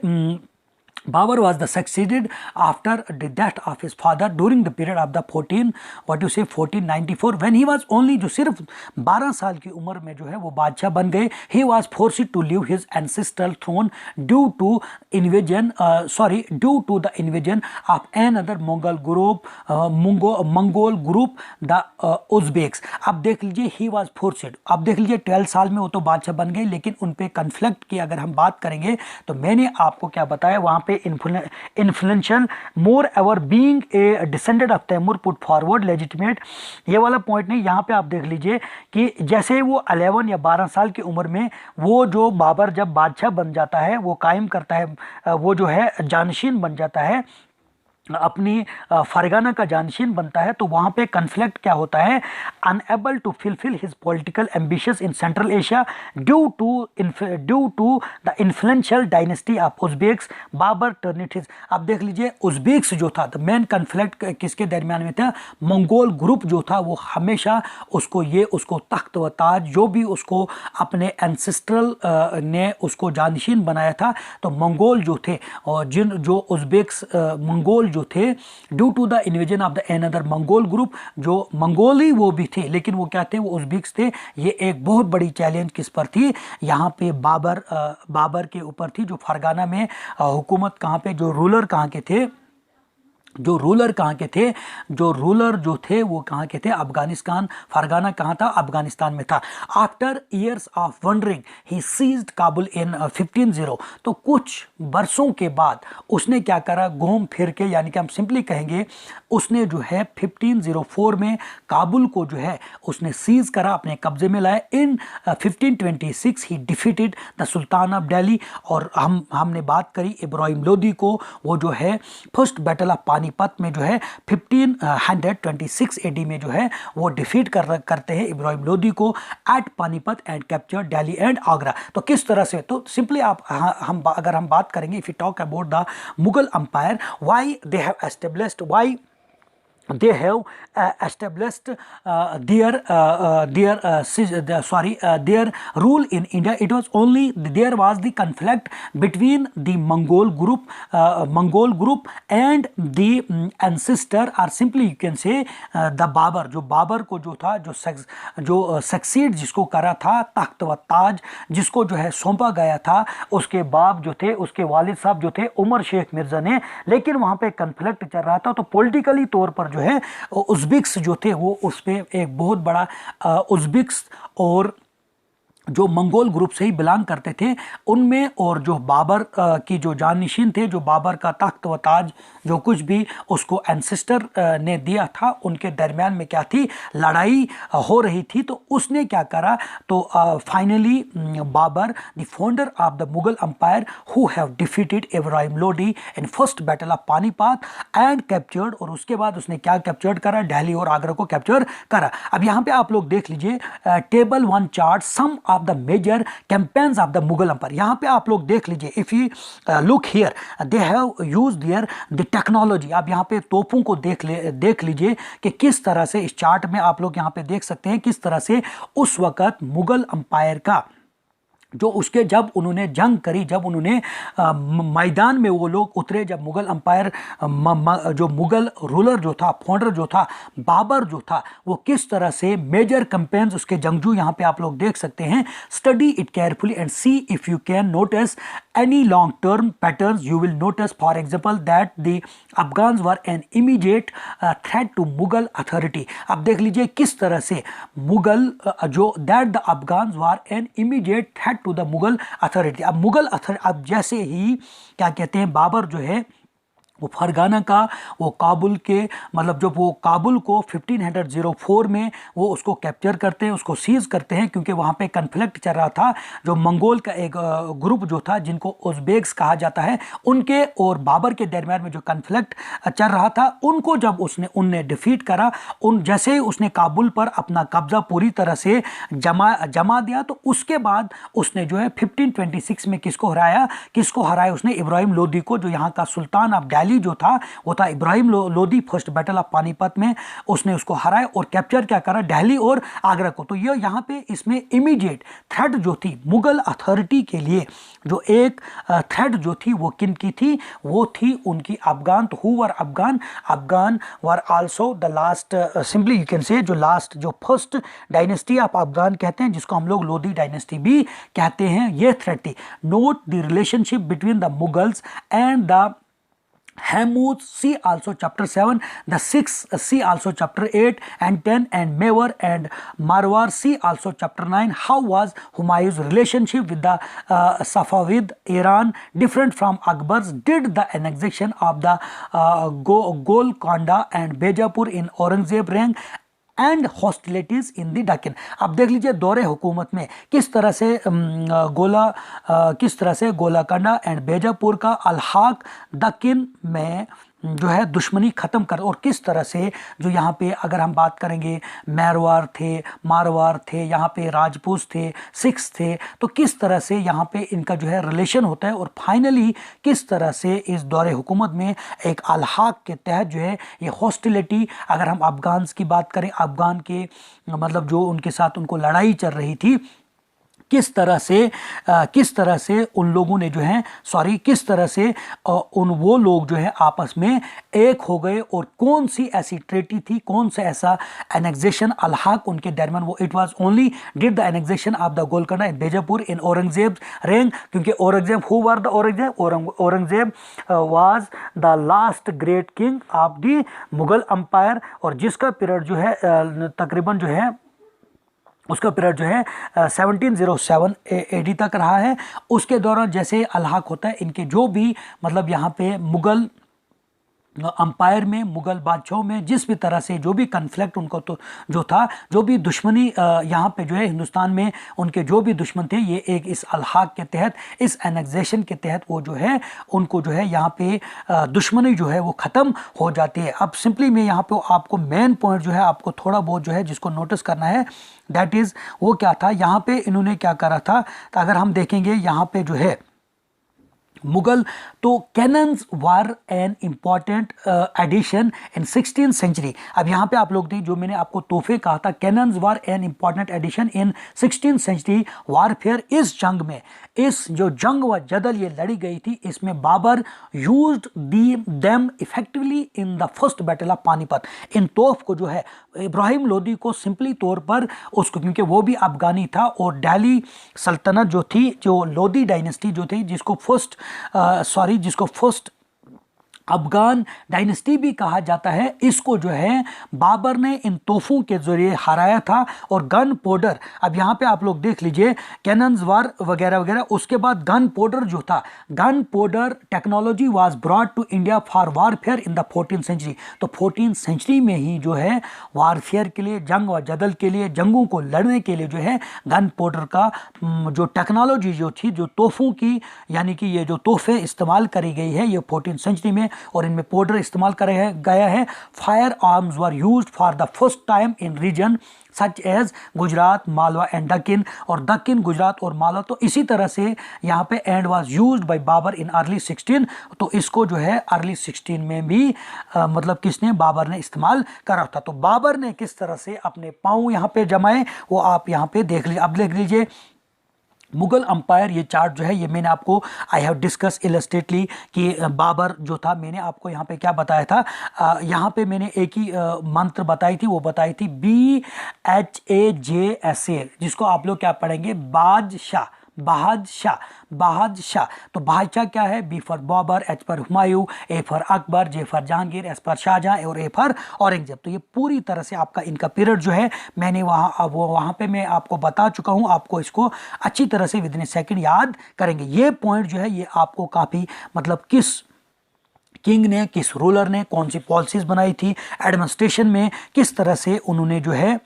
Babur was the succeeded after the death of his father during the period of the 1494 when he was only जो सिर्फ 12 साल की उम्र में जो है वो बादशाह बन गए. He was forced to leave his ancestral throne due to the invasion of another Mongol group, the Uzbeks. अब देख लीजिए he was forced. अब देख लीजिए 12 साल में वो तो बादशाह बन गए, लेकिन उन पे कन्फ्लिक्ट की अगर हम बात करेंगे तो मैंने आपको क्या बताया वहाँ पे influential more ever being a descendant of Timur put forward legitimate. ये वाला पॉइंट नहीं, यहाँ पे आप देख लीजिए कि जैसे वो 11 या 12 साल की उम्र में वो जो बाबर जब बादशाह बन जाता है, वो कायम करता है, वो जो है जानशीन बन जाता है, अपनी फरगाना का जानशीन बनता है, तो वहाँ पे कन्फ्लिक्ट क्या होता है, unable to fulfil his political ambitions in Central Asia due to the influential dynasty of Uzbeks. Babur turned his. अब देख लीजिए उज़्बेक्स जो था, द मेन कन्फ्लिक्ट किसके दरमियान में था, मंगोल ग्रुप जो था वो हमेशा उसको तख्त व ताज जो भी उसको अपने एंसेस्ट्रल ने उसको जानशीन बनाया था, तो मंगोल जो थे और जो उज़्बेक्स मंगोल जो थे due to the invasion of the another Mongol group, जो मंगोली वो भी थे लेकिन वो क्या थे, वो उज़्बेक्स थे. ये एक बहुत बड़ी चैलेंज किस पर थी, यहाँ पे बाबर के ऊपर थी, जो फरगाना में हुकूमत कहाँ पे, जो रूलर कहाँ के थे, जो रूलर जो थे वो कहाँ के थे, अफगानिस्तान. फरगाना कहाँ था, अफगानिस्तान में था. After years of wandering he seized Kabul in 1500. तो कुछ बरसों के बाद उसने क्या करा, घूम फिर के, यानी कि हम सिंपली कहेंगे उसने जो है 1504 में काबुल को जो है उसने सीज करा, अपने कब्जे में लाया. इन 1526 ही defeated the sultan of Delhi. और हमने बात करी इब्राहिम लोदी को, वो जो है फर्स्ट बैटल ऑफ पानीपत में जो है 1526 एडी में जो है वो डिफीट करते हैं इब्राहिम लोदी को at Panipat and capture Delhi and Agra. तो किस तरह से, तो सिंपली अगर हम बात करेंगे, if you talk about the Mughal empire, why they have established, why they have established their rule in India. It was only there was the conflict between the Mongol group and the ancestor, or simply you can say the Babar. जो बाबर को जो था, जो succeed जिसको करा था, तख्त व ताज जिसको जो है सौंपा गया था, उसके बाप जो थे, उसके वालिद साहब जो थे उमर शेख मिर्जा ने, लेकिन वहाँ पे कन्फ्लिक्ट चल रहा था, तो पॉलिटिकली तौर पर जो है उज़्बेक्स जो थे वो उसमें एक बहुत बड़ा उज़्बेक्स और जो मंगोल ग्रुप से ही बिलोंग करते थे उनमें, और जो बाबर की जो जाननिशीन थे, जो बाबर का तख्त व ताज जो कुछ भी उसको एंसेस्टर ने दिया था, उनके दरमियान में क्या थी, लड़ाई हो रही थी. तो उसने क्या करा, तो finally Babur the founder of the Mughal empire who have defeated Ibrahim Lodi in first battle of Panipat and captured, और उसके बाद उसने क्या कैप्चर्ड करा, दिल्ली और आगरा को कैप्चर करा. अब यहाँ पे आप लोग देख लीजिए table 1 chart some of the major campaigns of the Mughal empire. यहाँ पे आप लोग देख लीजिए, if you look here they have used there the technology. आप यहाँ पे तोपों को देख लीजिए कि किस तरह से, इस चार्ट में आप लोग यहाँ पे देख सकते हैं किस तरह से उस वक्त मुगल एम्पायर का जो उसके जब उन्होंने जंग करी, जब उन्होंने मैदान में वो लोग उतरे, जब मुगल एम्पायर जो मुगल रूलर जो था, फाउंडर जो था, बाबर जो था, वो किस तरह से मेजर कैंपेन्स उसके जंगजू यहाँ पे आप लोग देख सकते हैं. Study it carefully and see if you can notice any long term patterns. You will notice for example that the Afghans were an immediate threat to Mughal authority. अब देख लीजिए किस तरह से मुगल जो that the Afghans were an immediate threat to the Mughal authority. अब मुगल अब जैसे ही क्या कहते हैं, बाबर जो है वो फरगाना का, वो काबुल के, मतलब जब वो काबुल को 1504 में वो उसको कैप्चर करते हैं, उसको सीज करते हैं, क्योंकि वहाँ पे कन्फ्लिक्ट चल रहा था. जो मंगोल का एक ग्रुप जो था जिनको उज़्बेक्स कहा जाता है, उनके और बाबर के दरमियान में जो कन्फ्लिक्ट चल रहा था, उनको जब उनने डिफीट करा, जैसे ही उसने काबुल पर अपना कब्जा पूरी तरह से जमा दिया, तो उसके बाद उसने जो है 1526 में किसको हराया उसने, इब्राहिम लोदी को, जो यहाँ का सुल्तान ऑफ दिल्ली जो था वो था Ibrahim Lodi first battle of Panipat में उसने उसको हराया और कैप्चर क्या करा, दिल्ली और आगरा को। तो ये यहाँ पे इसमें इमीडिएट थ्रेट जो थी मुगल अथॉरिटी के लिए, जो एक थ्रेट जो थी वो किन की थी, वो थी उनकी अफगान। तो who were Afghan, Afghan were also the last, simply you can से जो लास्ट जो फर्स्ट डायनेस्टी ऑफ अफगान कहते हैं, जिसको हम लोग लोदी डायनेस्टी भी कहते हैं, ये थ्रेट थी। Note the relationship between the Mughals and the Hammuz, see also chapter 7, the 6, see also chapter 8 and 10, and Mewar and Marwar, see also chapter 9. How was Humayun's relationship with the Safavid Iran different from Akbar's? Did the annexation of the Golconda and Bijapur in Aurangzeb rank and hostilities in the Deccan? अब देख लीजिए दौरे हुकूमत में किस तरह से गोलाकांडा and Bejapur का अलहाक दक्कन में जो है दुश्मनी ख़त्म कर, और किस तरह से जो यहाँ पे अगर हम बात करेंगे मैरवार थे, मारवार थे, यहाँ पे राजपूत थे, सिख्स थे, तो किस तरह से यहाँ पे इनका जो है रिलेशन होता है, और फाइनली किस तरह से इस दौरे हुकूमत में एक अलहाक के तहत जो है ये हॉस्टिलिटी, अगर हम अफगान्स की बात करें, अफगान के मतलब जो उनके साथ उनको लड़ाई चल रही थी, किस तरह से उन लोगों ने जो है किस तरह से उन वो लोग जो है आपस में एक हो गए, और कौन सी ऐसी ट्रेटी थी, कौन सा ऐसा एनेक्सेशन अलहाक उनके दरमियान वो it was only did the annexation of the Golconda in Bijapur in Aurangzeb रेंग, क्योंकि Aurangzeb who were the Aurangzeb was the last great king of the Mughal empire, और जिसका पीरियड जो है तकरीबन जो है उसका पीरियड जो है 1707 AD तक रहा है। उसके दौरान जैसे अलहाक होता है, इनके जो भी मतलब यहाँ पे मुगल अंपायर में, मुगल बादशाहों में जिस भी तरह से जो भी कन्फ्लिक्ट उनको तो जो था, जो भी दुश्मनी यहाँ पे जो है हिंदुस्तान में उनके जो भी दुश्मन थे, ये एक इस अलहाक के तहत, इस एनेक्सेशन के तहत वो जो है उनको जो है यहाँ पे दुश्मनी जो है वो ख़त्म हो जाती है। अब सिंपली मैं यहाँ पे आपको मेन पॉइंट जो है आपको थोड़ा बहुत जो है जिसको नोटिस करना है, दैट इज़ वो क्या था, यहाँ पे इन्होंने क्या करा था। तो अगर हम देखेंगे यहाँ पे जो है मुगल, तो cannons were an important addition in 16th century. अब यहाँ पे आप लोग देख, जो मैंने आपको तोहफे कहा था, cannons were an important addition in 16th century warfare. इस जंग में, इस जो जंग व जदल ये लड़ी गई थी, इसमें Babur used them effectively in the first battle of Panipat. इन तोफ को जो है इब्राहिम लोदी को सिंपली तौर पर उसको, क्योंकि वो भी अफगानी था, और दिल्ली सल्तनत जो थी, जो लोदी डायनेस्टी जो थी, जिसको फर्स्ट अफगान डायनेस्टी भी कहा जाता है, इसको जो है बाबर ने इन तोहफों के जरिए हराया था। और गन पाउडर, अब यहाँ पे आप लोग देख लीजिए कैनन्स वार वगैरह वगैरह, उसके बाद गन पाउडर जो था, gunpowder technology was brought to India for warfare in the 14th century. तो 14th सेंचुरी में ही जो है वारफेयर के लिए, जंग व जदल के लिए, जंगों को लड़ने के लिए जो है गन पाउडर का जो टेक्नोलॉजी जो थी, जो तोहफों की, यानी कि ये जो तोहफे इस्तेमाल करी गई है ये 14th सेंचुरी में, और इनमें पाउडर इस्तेमाल कराया गया है। Firearms were used for the first time in region such as Gujarat, Malwa and Deccan, और दक्कन, गुजरात और मालवा। तो इसी तरह से यहाँ पे and was used by Babur in early 16। तो इसको जो है अर्ली 16 में भी मतलब किसने, बाबर ने इस्तेमाल करा था। तो बाबर ने किस तरह से अपने पाँव यहाँ पे जमाए वो आप यहाँ पे देख लीजिए। अब देख लीजिए मुगल अंपायर, ये चार्ट जो है ये मैंने आपको आई हैव डिस्कस इलस्ट्रेटली कि बाबर जो था, मैंने आपको यहाँ पे क्या बताया था, यहाँ पे मैंने एक ही मंत्र बताई थी, वो बताई थी BHAJSA, जिसको आप लोग क्या पढ़ेंगे, बादशाह, बादशाह। तो बादशाह क्या है, B for Babur, H for Humayun, A for Akbar, J for Jahangir, S for Shahjahan और A फॉर औरंगजेब। तो ये पूरी तरह से आपका इनका पीरियड जो है मैंने वहाँ पे मैं आपको बता चुका हूँ। आपको इसको अच्छी तरह से विद इन सेकंड याद करेंगे। ये पॉइंट जो है ये आपको काफ़ी मतलब किस किंग ने, किस रूलर ने कौन सी पॉलिसीज बनाई थी, एडमिनिस्ट्रेशन में किस तरह से उन्होंने जो है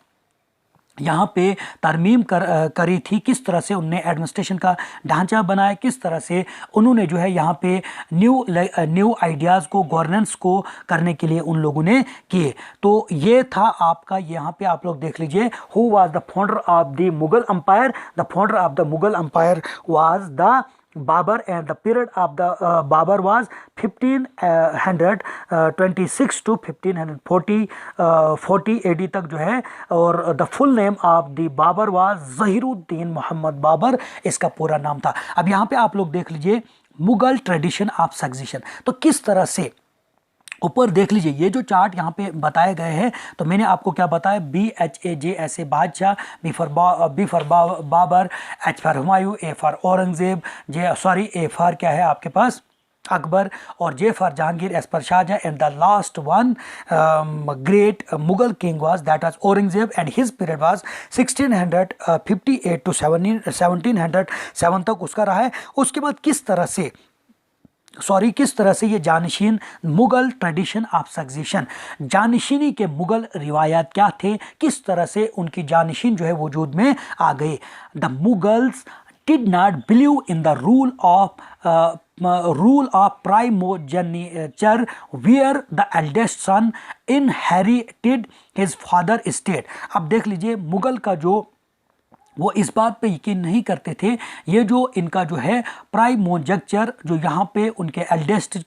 यहाँ पे तरमीम करी थी, किस तरह से उन्होंने एडमिनिस्ट्रेशन का ढांचा बनाया, किस तरह से उन्होंने जो है यहाँ पे न्यू आइडियाज़ को, गवर्नेंस को करने के लिए उन लोगों ने किए। तो ये था आपका, यहाँ पे आप लोग देख लीजिए, who was the founder of the Mughal empire. The founder of the Mughal empire was the Babur, and the period of the Babur was 1526 to 1540 AD तक जो है। और the full name of the Babur was Zahiruddin Muhammad Babur, इसका पूरा नाम था। अब यहाँ पे आप लोग देख लीजिए मुगल ट्रेडिशन ऑफ सक्सेशन, तो किस तरह से ऊपर देख लीजिए ये जो चार्ट यहाँ पे बताए गए हैं। तो मैंने आपको क्या बताया, BHAJ ऐसे बादशाह, B for Babur, H for Humayun, A for Aurangzeb, A for क्या है आपके पास अकबर, और J for Jahangir, S for Shahjahan, and the last one great Mughal king was that was Aurangzeb, and his period was 1658 to 1707 तक उसका रहा है। उसके बाद किस तरह से ये जानशीन मुगल ट्रेडिशन ऑफ सक्सेशन, जानशीनी के मुगल रिवायात क्या थे, किस तरह से उनकी जानशीन जो है वजूद में आ गए। The Mughals did not believe in the rule of primogeniture where the eldest son inherited his father estate. अब देख लीजिए मुगल का जो वो इस बात पे यकीन नहीं करते थे, ये जो इनका जो है प्राइमोजेक्चर, जो यहाँ पे उनके एल्डेस्ट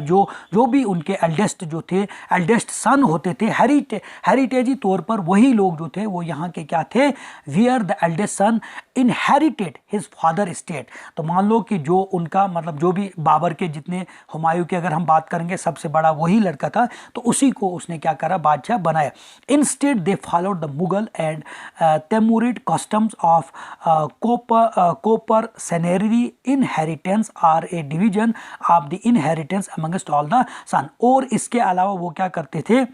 जो भी उनके एल्डेस्ट जो थे, एल्डेस्ट सन होते थे, हेरिटेजी तौर पर वही लोग जो थे वो यहाँ के क्या थे, wear the eldest son inherited his father state. तो मान लो कि जो उनका मतलब जो भी बाबर के जितने, हुमायूं की अगर हम बात करेंगे सबसे बड़ा वही लड़का था, तो उसी को उसने क्या करा, बादशाह बनाया। Instead they followed the Mughal and Timurid customs of coparcenary inheritance are a division of the inheritance amongst all the son। और इसके अलावा वो क्या करते थे,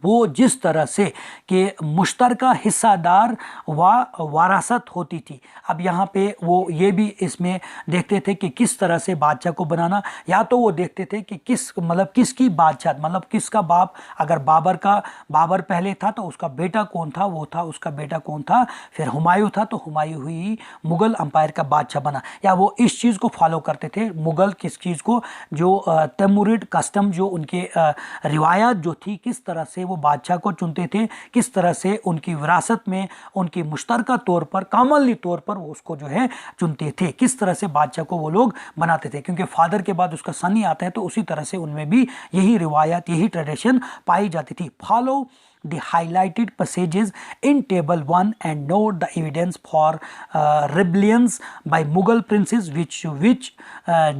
वो जिस तरह से कि मुश्तरका हिस्सादार वारासत होती थी। अब यहाँ पे वो ये भी इसमें देखते थे कि किस तरह से बादशाह को बनाना, या तो वो देखते थे कि किसकी बादशाह, मतलब किसका बाप, अगर बाबर पहले था तो उसका बेटा कौन था, वो था उसका बेटा कौन था, फिर हुमायूं था तो हुमायूं ही मुगल अंपायर का बादशाह बना, या वो इस चीज़ को फॉलो करते थे मुगल, किस चीज़ को, जो तैमूरिड कस्टम, जो उनके रिवायात जो थी, किस तरह से वो बादशाह को चुनते थे, किस तरह से उनकी विरासत में उनकी मुश्तरका तौर पर, कामली तौर पर वो उसको जो है चुनते थे, किस तरह से बादशाह को वो लोग बनाते थे, क्योंकि फादर के बाद उसका सन ही आता है, तो उसी तरह से उनमें भी यही रिवायत, यही ट्रेडिशन पाई जाती थी। Follow the highlighted passages in table 1 and note the evidence for rebellions by Mughal princes which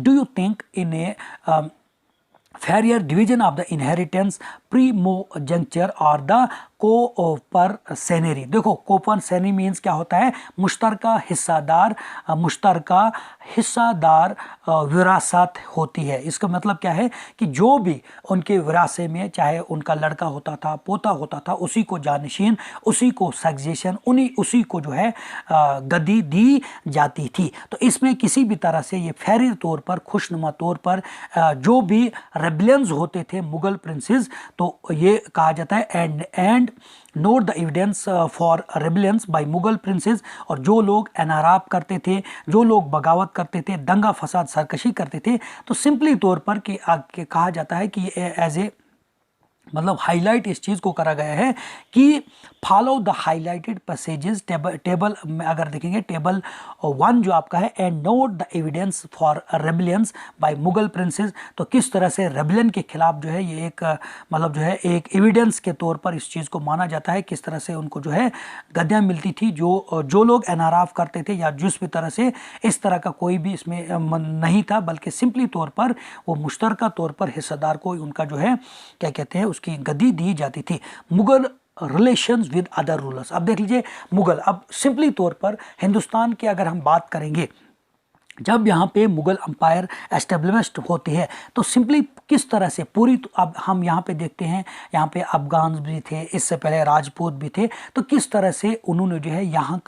do you think in a fairer division of the inheritance primogeniture or the कोपरसेनरी। देखो कोपरसेनरी मीन्स क्या होता है, मुश्तरका हिस्सादार विरासत होती है। इसका मतलब क्या है कि जो भी उनके विरासत में, चाहे उनका लड़का होता था, पोता होता था, उसी को जानशीन, उसी को सक्सेशन, उसी को जो है गद्दी दी जाती थी। तो इसमें किसी भी तरह से ये फेयर तौर पर, खुशनुमा तौर पर जो भी रेबेलियंस होते थे मुगल प्रिंसेस, तो ये कहा जाता है and note the evidence for rebellions by Mughal princes. और जो लोग एनाराब करते थे, जो लोग बगावत करते थे, दंगा फसाद सरकशी करते थे, तो सिंपली तौर पर कि कहा जाता है कि एज ए मतलब हाईलाइट इस चीज़ को करा गया है कि follow the highlighted passages. Table में अगर देखेंगे, टेबल 1 जो आपका है, and note the evidence for rebellions by Mughal princes. तो किस तरह से रेबेलियन के खिलाफ जो है ये एक मतलब जो है एक एविडेंस के तौर पर इस चीज़ को माना जाता है, किस तरह से उनको जो है गद्दियाँ मिलती थी, जो लोग एनाराफ करते थे, या जिस भी तरह से इस तरह का कोई भी इसमें नहीं था, बल्कि सिंपली तौर पर वो मुश्तरका तौर पर हिस्सेदार को उनका जो है क्या कहते हैं उसकी गद्दी दी जाती थी। Mughal relations with other rulers. अब देख लीजिए मुगल, अब सिंपली तौर पर हिंदुस्तान की अगर हम बात करेंगे, जब यहाँ पे मुगल अंपायर एस्टेब्लिश्ड होती है, तो सिंपली किस तरह से पूरी, तो अब हम यहाँ पे देखते हैं, यहाँ पे अफगान भी थे, इससे पहले राजपूत भी थे, तो किस तरह से उन्होंने जो है यहाँ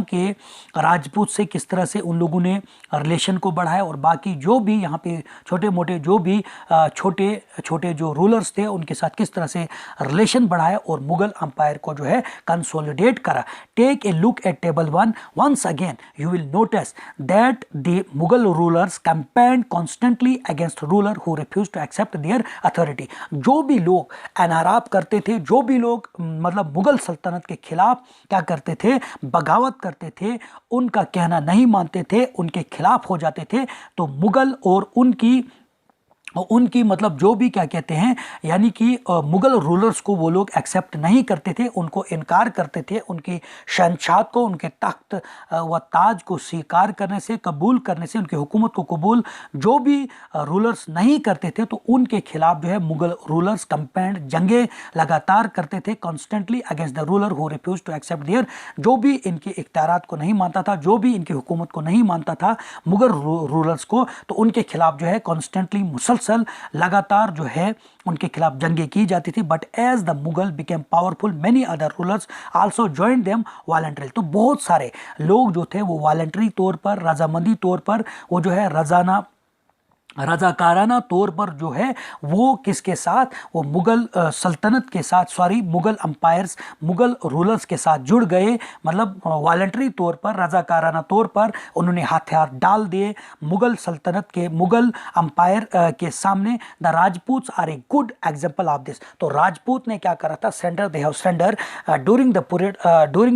के राजपूत से किस तरह से उन लोगों ने रिलेशन को बढ़ाया, और बाकी जो भी यहाँ पे छोटे मोटे जो भी छोटे जो रूलर्स थे उनके साथ किस तरह से रिलेशन बढ़ाया और मुगल अंपायर को जो है कंसोलिडेट करा। Take a look at table 1 once again, you will notice that that the Mughal rulers campaigned constantly against ruler who refused to accept their authority। जो भी लोग एनहराब करते थे, जो भी लोग मतलब मुगल सल्तनत के खिलाफ क्या करते थे, बगावत करते थे, उनका कहना नहीं मानते थे, उनके खिलाफ हो जाते थे, तो मुगल और उनकी मतलब जो भी क्या कहते हैं, यानी कि मुगल रूलर्स को वो लोग एक्सेप्ट नहीं करते थे, उनको इनकार करते थे, उनकी शहनशाह को, उनके तख्त व ताज को स्वीकार करने से, कबूल करने से, उनकी हुकूमत को कबूल जो भी रूलर्स नहीं करते थे, तो उनके खिलाफ जो है मुगल रूलर्स कंपेंड जंगे लगातार करते थे constantly against the ruler who refuse to accept their, जो भी इनके इख्तियारात को नहीं मानता था, जो भी इनकी हुकूमत को नहीं मानता था मुगल रूलर्स को, तो उनके खिलाफ जो है कॉन्स्टेंटली मुसलसल लगातार जो है उनके खिलाफ जंगे की जाती थी। But as the Mughal became powerful many other rulers also joined them voluntary, तो बहुत सारे लोग जो थे वो वॉलंटरी तौर पर, रजामंदी तौर पर, वो जो है रजाकाराना तौर पर जो है वो किसके साथ, वो मुगल सल्तनत के साथ, sorry Mughal umpires, Mughal rulers के साथ जुड़ गए। मतलब वॉलंटरी तौर पर, रजाकाराना तौर पर उन्होंने हथियार डाल दिए मुगल सल्तनत के, मुगल अंपायर के सामने। The Rajputs are a good example of this, तो राजपूत ने क्या करा था, surrender, they have surrender during the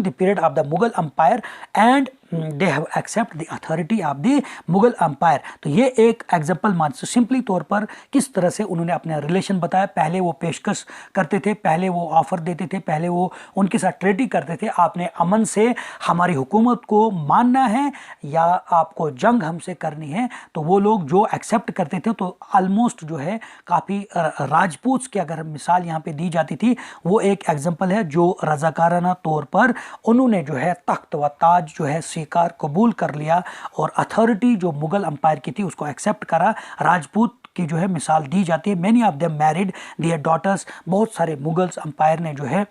period of the Mughal empire and they have accept the authority of the Mughal empire. तो ये एक एग्जाम्पल मान, सिंपली तौर पर किस तरह से उन्होंने अपना रिलेशन बताया। पहले वो पेशकश करते थे, पहले वो ऑफर देते थे, पहले वो उनके साथ ट्रेडिंग करते थे, आपने अमन से हमारी हुकूमत को मानना है या आपको जंग हमसे करनी है, तो वो लोग जो एक्सेप्ट करते थे, तो ऑलमोस्ट जो है काफ़ी राजपूत की अगर मिसाल यहाँ पे दी जाती थी, वो एक एग्जाम्पल है जो रजाकाराना तौर पर उन्होंने जो है तख्त व ताज जो है स्वीकार, कबूल कर लिया, और अथॉरिटी जो मुगल अंपायर की थी उसको एक्सेप्ट करा। राजपूत की जो है मिसाल दी जाती है। Many of them married their daughters, बहुत सारे मुगल्स अंपायर ने जो है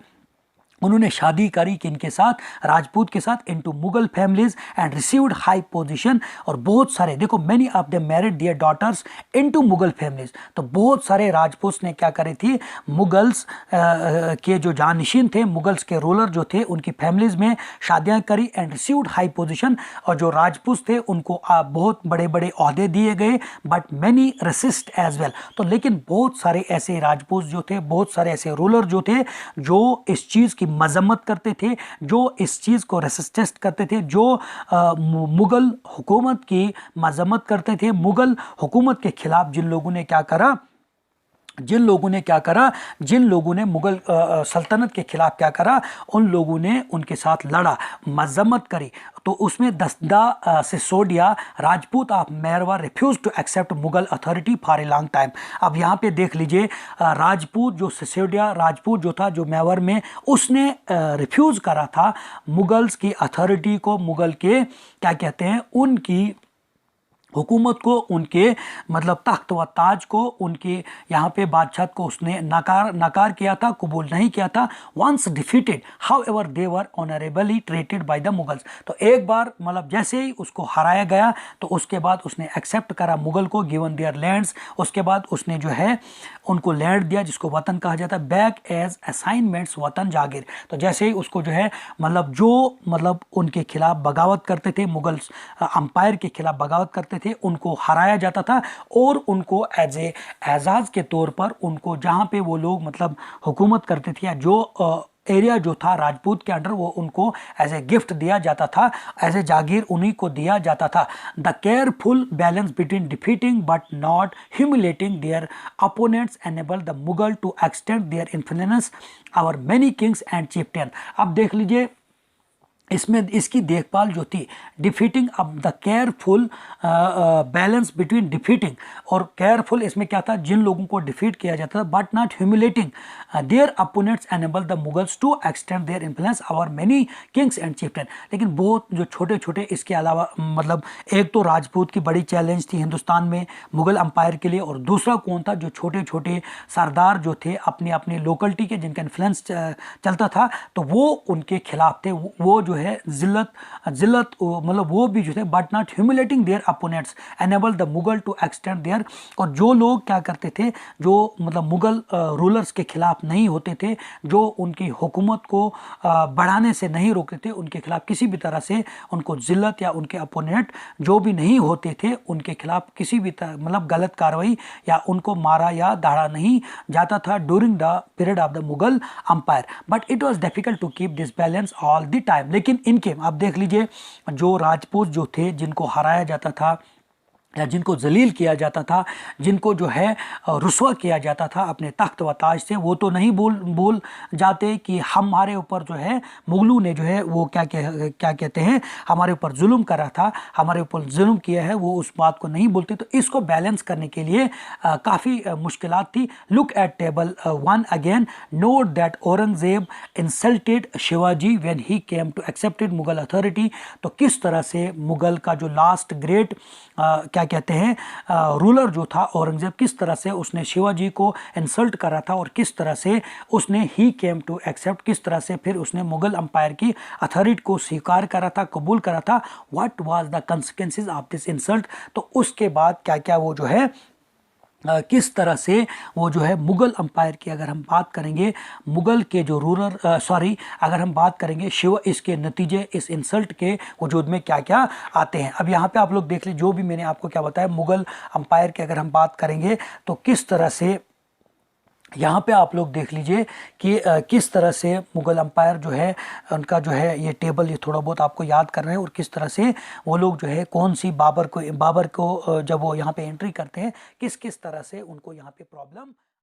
उन्होंने शादी करी किनके साथ, राजपूत के साथ, into Mughal families and received high position, और बहुत सारे देखो many of them married their daughters into Mughal families, तो बहुत सारे राजपूत ने क्या करी थी, मुगल्स के जो जानशीन थे, मुगल्स के रूलर जो थे, उनकी फैमिलीज में शादियां करी एंड रिसीव्ड हाई पोजीशन, और जो राजपूत थे उनको बहुत बड़े बड़े ओहदे दिए गए। But many resist as well, तो लेकिन बहुत सारे ऐसे राजपूत जो थे, बहुत सारे ऐसे रूलर जो थे जो इस चीज़ की मजम्मत करते थे, जो इस चीज़ को रेसिस्ट करते थे, जो मुगल हुकूमत की मजम्मत करते थे। मुगल हुकूमत के खिलाफ जिन लोगों ने क्या करा, जिन लोगों ने मुगल सल्तनत के खिलाफ क्या करा, उन लोगों ने उनके साथ लड़ा, मजम्मत करी। तो उसमें दसदा Sisodia Rajput of Mewar refuse to accept Mughal authority for a long time. अब यहाँ पे देख लीजिए, राजपूत जो सिसोदिया राजपूत जो था, जो मेवर में, उसने रिफ्यूज़ करा था मुगल्स की अथॉरिटी को, मुगल के क्या कहते हैं, उनकी हुकूमत को, उनके मतलब तख्त व ताज को, उनके यहाँ पे बादशाह को उसने नकार किया था, कबूल नहीं किया था। Once defeated however they were honourably treated by the Mughals, तो एक बार मतलब जैसे ही उसको हराया गया, तो उसके बाद उसने एक्सेप्ट करा मुगल को, गिवन देयर लैंड्स, उसके बाद उसने जो है उनको लैंड दिया जिसको वतन कहा जाता है, बैक एज असाइनमेंट्स वतन जागीर। तो जैसे ही उसको जो है मतलब उनके खिलाफ बगावत करते थे, मुगल अंपायर के खिलाफ बगावत करते थे, उनको हराया जाता था, और उनको एज ए एजाज के तौर पर, उनको जहाँ पे वो लोग मतलब हुकूमत करते थे, या जो एरिया जो था राजपूत के अंडर, वो उनको एज ए गिफ्ट दिया जाता था, एज ए जागीर उन्हीं को दिया जाता था। The careful balance between defeating but not humiliating their opponents enable the Mughal to extend their influence over many kings and chieftain. अब देख लीजिए, इसमें इसकी देखभाल जो थी, डिफीटिंग, अब the careful balance between defeating और केयरफुल, इसमें क्या था, जिन लोगों को डिफीट किया जाता था, but not humiliating their opponents enable the Mughals to extend their influence over many kings and chieftain. लेकिन बहुत जो छोटे छोटे, इसके अलावा मतलब एक तो राजपूत की बड़ी चैलेंज थी हिंदुस्तान में मुगल अंपायर के लिए, और दूसरा कौन था, जो छोटे छोटे सरदार जो थे अपने अपने लोकलिटी के, जिनका इन्फ्लुएंस चलता था, तो वो उनके खिलाफ थे। वो जो है है जिल्लत जिल्लत मतलब वो भी जो थे but not humiliating their opponents enable the Mughal to extend their. और जो लोग क्या करते थे, जो मतलब मुगल रूलर्स के खिलाफ नहीं होते थे, जो उनकी हुकूमत को बढ़ाने से नहीं रोकते थे, उनके खिलाफ किसी भी तरह से उनको जिल्लत या उनके अपोनेंट जो भी नहीं होते थे उनके खिलाफ किसी भी तरह मतलब गलत कार्रवाई या उनको मारा या दाड़ा नहीं जाता था during the period of the Mughal empire. But it was difficult to keep this balance all the time. लेकिन इनके आप देख लीजिए, जो राजपूत जो थे जिनको हराया जाता था या जिनको जलील किया जाता था, जिनको जो है रुस्वा किया जाता था अपने तख्त व ताज से, वो तो नहीं बोल जाते कि हमारे ऊपर जो है मुगलों ने जो है वो क्या कहते हैं हमारे ऊपर जुल्म करा था, हमारे ऊपर जुल्म किया है, वो उस बात को नहीं बोलते। तो इसको बैलेंस करने के लिए काफ़ी मुश्किलात थी। Look at table 1 again, note that Aurangzeb insulted Shivaji when he came to accepted Mughal authority. तो किस तरह से मुगल का जो लास्ट ग्रेट क्या कहते हैं रूलर जो था औरंगजेब, किस तरह से उसने शिवाजी को इंसल्ट करा था और किस तरह से उसने ही केम टू एक्सेप्ट, किस तरह से फिर उसने मुगल अंपायर की अथॉरिटी को स्वीकार करा था, कबूल करा था। What was the consequences of this insult. तो उसके बाद क्या क्या वो जो है किस तरह से वो जो है मुग़ल अंपायर की अगर हम बात करेंगे, मुग़ल के जो रूलर अगर हम बात करेंगे शिव, इसके नतीजे इस इंसल्ट के वजूद में क्या क्या आते हैं। अब यहाँ पे आप लोग देख लीजिए, जो भी मैंने आपको क्या बताया, मुग़ल अंपायर की अगर हम बात करेंगे तो किस तरह से यहाँ पे आप लोग देख लीजिए कि किस तरह से मुग़ल अंपायर जो है उनका जो है ये टेबल ये थोड़ा बहुत आपको याद कर रहे हैं, और किस तरह से वो लोग जो है कौन सी बाबर को जब वो यहाँ पे एंट्री करते हैं किस किस तरह से उनको यहाँ पे प्रॉब्लम